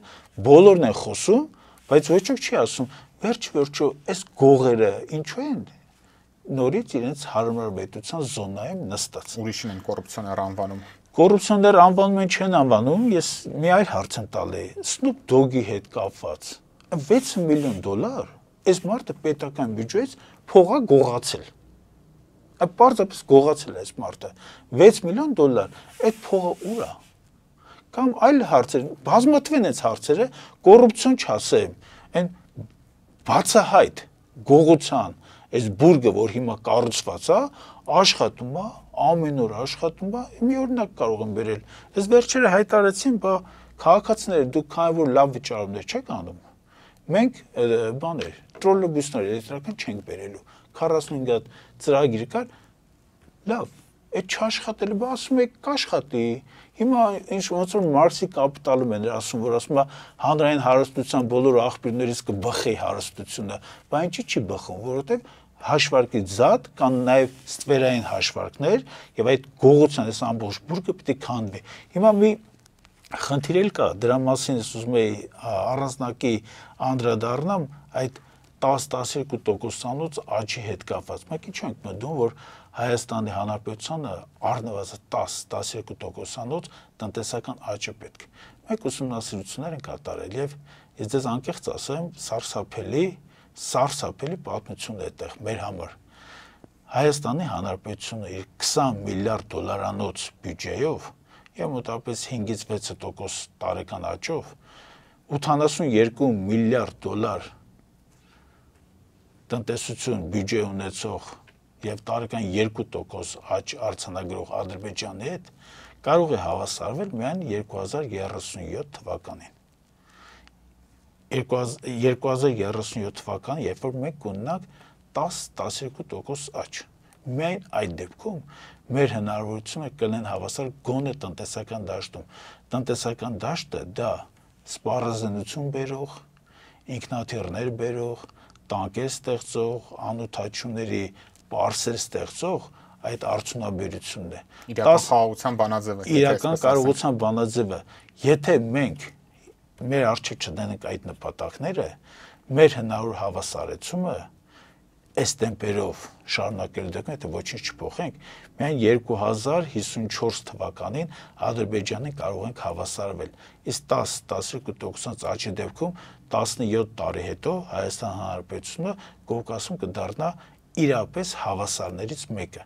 բոլորն են խոսում, բայց ոչ ոք չի ասում վերջ-վերջո այս գողերը ինչու են նորից իրենց հարմարավետության զոնայում նստած։ Ուրիշին են կոռուպցիոներ անվանում։ Կոռուպցիոներ անվանում են չեն անվանում, ես մի այլ հարց եմ տալի։ Snoop Dogg-ի հետ կապված 6 միլիոն դոլար այս մարդը պետական բյուջեից փող է գողացել։ Պարզապես գողացել է այս մարդը 6 միլիոն դոլար, այդ փողը ուր է։ Կամ այլ հարցեր, բազմաթիվ են այս հարցերը, կոռուպցիոն չասեմ, այն բացահայտ գողության այս բուրգը, որ հիմա կառուցված է, աշխատում է, ամեն օր աշխատում է, մի օրինակ կարող եմ բերել։ Այս վերջերը հայտարարեցին, բա քաղաքացիները դուք քանի որ լավ վճարումներ չեք անում, մենք բաներ, տրոլեյբուսներ էլեկտրական չենք բերելու։ 45 հատ ծրագիր կար, լավ, այդ չաշխատելը, բա ասում եք կաշխատի։ Հիմա ինչ ոնց որ Մարսի կապիտալում են ասում, որ ասում է հանրային հարստության բոլոր աղբյուրներից կբխի հարստությունը, բայց ինչի չի բխում, որովհետև հաշվարկից զատ կան նաև ստվերային հաշվարկներ եւ այդ գողության այս ամբողջ բուրգը պետք է քանդվի։ Հիմա մի խնդիր էլ կա, դրա մասին ես ուզում եի առանձնակի անդրադառնամ այդ 10-12%-անոց աճի հետ կապված։ Մենք ինչ ենք մտնում, որ Հայաստանի Հանրապետությանը առնվազն 10-12%-անոց տնտեսական աճը պետք է։ Մենք ուսումնասիրություններ ենք կատարել եւ ես ձեզ անկեղծ ասեմ, սարսափելի պատմություն է այդտեղ մեր համար։ Հայաստանի Հանրապետությունը իր 20 միլիարդ դոլարանոց բյուջեով եւ մոտավորապես 5-ից 6% տարեկան աճով 82 միլիարդ դոլար տնտեսություն բյուջե ունեցող եւ տարեկան 2% աճ արձանագրող Ադրբեջանի հետ կարող է հավասարվել միայն 2037 թվականին։ 2037 թվականին, երբ որ մենք կունենանք 10-12% աճ։ Միայն այդ դեպքում մեր հնարավորությունը կլինեն հավասար գոնե տնտեսական դաշտում։ Տնտեսական դաշտը դա սպառազինություն բերող, ինքնաթիռներ բերող, տանկեր ստեղծող, անօթաչուների պարսեր ստեղծող այդ արդյունաբերությունն է։ Իրական խաղաղության բանաձևը։ Իրական կարողության բանաձևը։ Եթե մենք մեր առջև չդնենք այդ նպատակները, մեր հնարավոր հավասարեցումը այս տեմպերով շարունակելու դեպքում, եթե ոչինչ չփոխենք, միայն 2054 թվականին Ադրբեջանին կարող ենք հավասարվել։ Իսկ 10-12% աճի դեպքում 17 տարի հետո Հայաստան Հանրապետությունը Կովկասում կդառնա իրապես հավասարներից մեկը։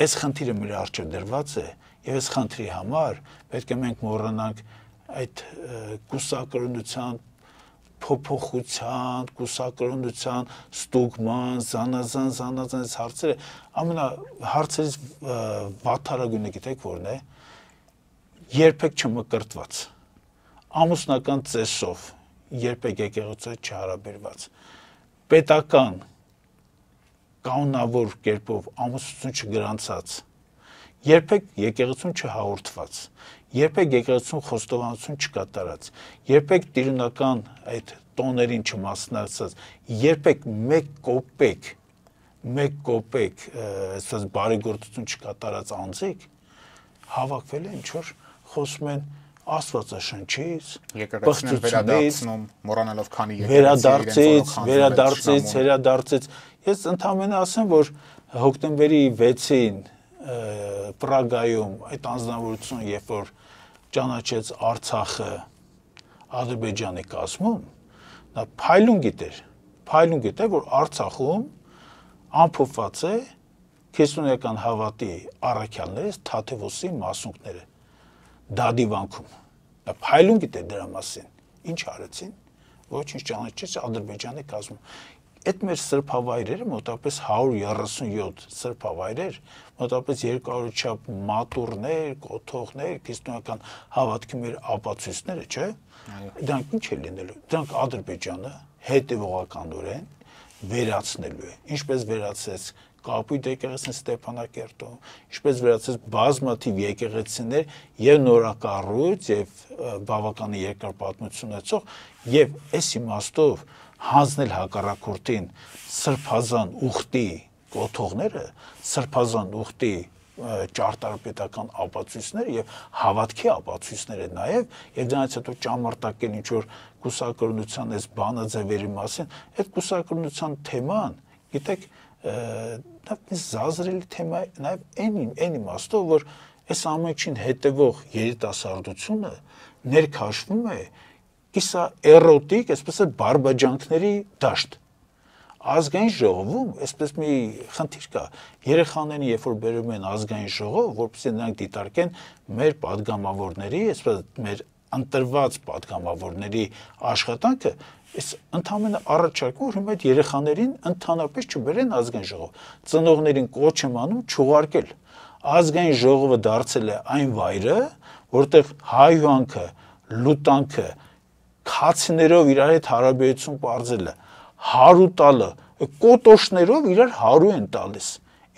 Այս խնդիրը մեր առջև դրված է եւ այս խնդրի համար պետք է մենք մոռանանք այդ կուսակրոնության փոփոխության, կուսակրոնության, ստուգման, զանազան հարցերը հարցերից վատթարագույնը գիտեք որն է, երբեք չմկրտված, ամուսնական ծեսով, երբեք եկեղեցու չհարաբերված, պետական կանոնավոր կերպով ամուսնություն չգրանցած, երբեք եկեղեցուն չհաղորդված, երբեք եկեղեցուն խոստովանություն չկատարած, երբեք տիրունական այդ տոներին չմասնակցած, երբեք մեկ կոպեկ այսպես բարեգործություն չկատարած անձիկ հավաքվել են ինչ-որ խոսում են Աստվածաշնչից, եկեղեցին վերադարձնում, մոռանալով քանի եկեղեցի վերադարձից ես ընդհանրապես ասեմ, որ հոկտեմբերի 6-ին Պրագայում այդ անձնավորությունը երբ որ ճանաչեց Արցախը Ադրբեջանի կազմում, նա փայլուն գիտեր, որ Արցախում ամփոփված է քրիստոնեական հավատի առաքյալներից Թադևոսի մասունքները Դադիվանքում։ Նա փայլուն գիտեր դրա մասին։ Ինչ արեցին։ Ոչինչ ճանաչեց Ադրբեջանի կազմում։ Այդ մեր սրբավայրերը մոտավորապես 137 սրբավայրեր, մոտավորապես 200 չափ մատուրներ, կոթողներ, քրիստոնեական հավատքի մեր ապացույցները, չէ՞։ Դրանք ինչ է լինելու։ Դրանք Ադրբեջանը հետևողականորեն վերացնելու է։ Ինչպես վերացեց Կապույտ եկեղեցին Ստեփանակերտում, ինչպես վերացեց բազմաթիվ եկեղեցիներ եւ նորակառույց եւ բավականին երկար պատմություն ունեցող եւ այս իմաստով հանձնել հակառակորդին սրբազան ուխտի կոթողները, սրբազան ուխտի ճարտարապետական ապացույցները եւ հավատքի ապացույցները նաեւ եւ դրանից հետո ճամարտակել ինչ որ կուսակրոնության այս բանաձևերի մասին, այդ կուսակրոնության թեման, գիտեք, դա զազրելի թեմա է նաեւ այն իմաստով, որ այս ամենին հետևող երիտասարդությունը ներքաշվում է կիսա էրոտիկ, այսպես է բարբաջանքների դաշտ։ Ազգային ժողովում, այսպես մի խնդիր կա, երեխաներին երբ որ բերում են ազգային ժողով, որպեսզի նրանք դիտարկեն մեր падգամավորների, այսպես մեր ընտրված падգամավորների աշխատանքը, այս ընդհանրապես առաջարկում որ հիմա այդ երեխաներին ընդհանրապես չբերեն ազգային ժողով։ Ծնողներին կոչ եմ անում չուղարկել։ Ազգային ժողովը դարձել է այն վայրը, որտեղ հայհոյանքը, լուտանքը, քացիներով իրար հետ հարաբերություն պարզելը, հարու տալը, կոտոշներով իրար հարու են տալիս։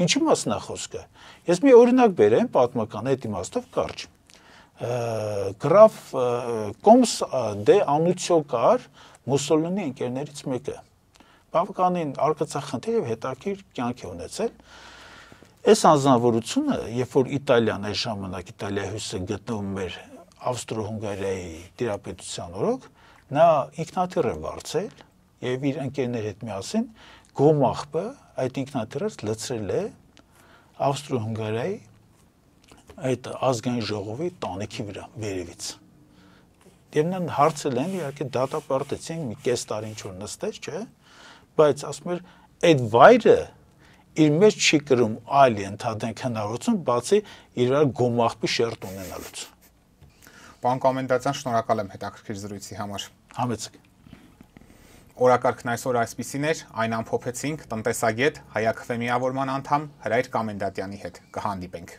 Ինչի մասն է խոսքը։ Ես մի օրինակ բերեմ պատմական այդ իմաստով կարճ։ Գրաֆ Կոմս դե Անուցիո կար Մուսոլինի ընկերներից մեկը։ Բավականին արկածախնդիր եւ հետաքրքիր կյանք է ունեցել։ Այս անձնավորությունը, երբ որ Իտալիան այս ժամանակ Իտալիահույսը գտնվում էր Ավստրո-Հունգարիայի տիրապետության օրոք, նա ինքնաթիռ է վարձել եւ իր ընկերների հետ միասին գոմաղբը այդ ինքնաթիռից լցրել է Ավստրո-Հունգարիայի այդ ազգային ժողովի տանիքի վրա վերևից։ Եվ նա հարցել են, իհարկե դատապարտեցին մի կես տարի ինչ որ նստեց, չէ՞, բայց ասում էր այդ վայրը իր մեջ չի կրում այլ ընդհանրենք հնարավորություն, բացի իր վրա գոմաղբի շերտ ունենալուց։ Պարոն Կոմենդացյան, շնորհակալ եմ հետաքրքիր զրույցի համար։ Համեցեք։ Օրակարգն այսօր այսպիսին էր, այն ամփոփեցինք տնտեսագետ, Հայ ԱՔՎ միավորման անդամ Հրայր Կոմենդատյանի հետ։ Կհանդիպենք։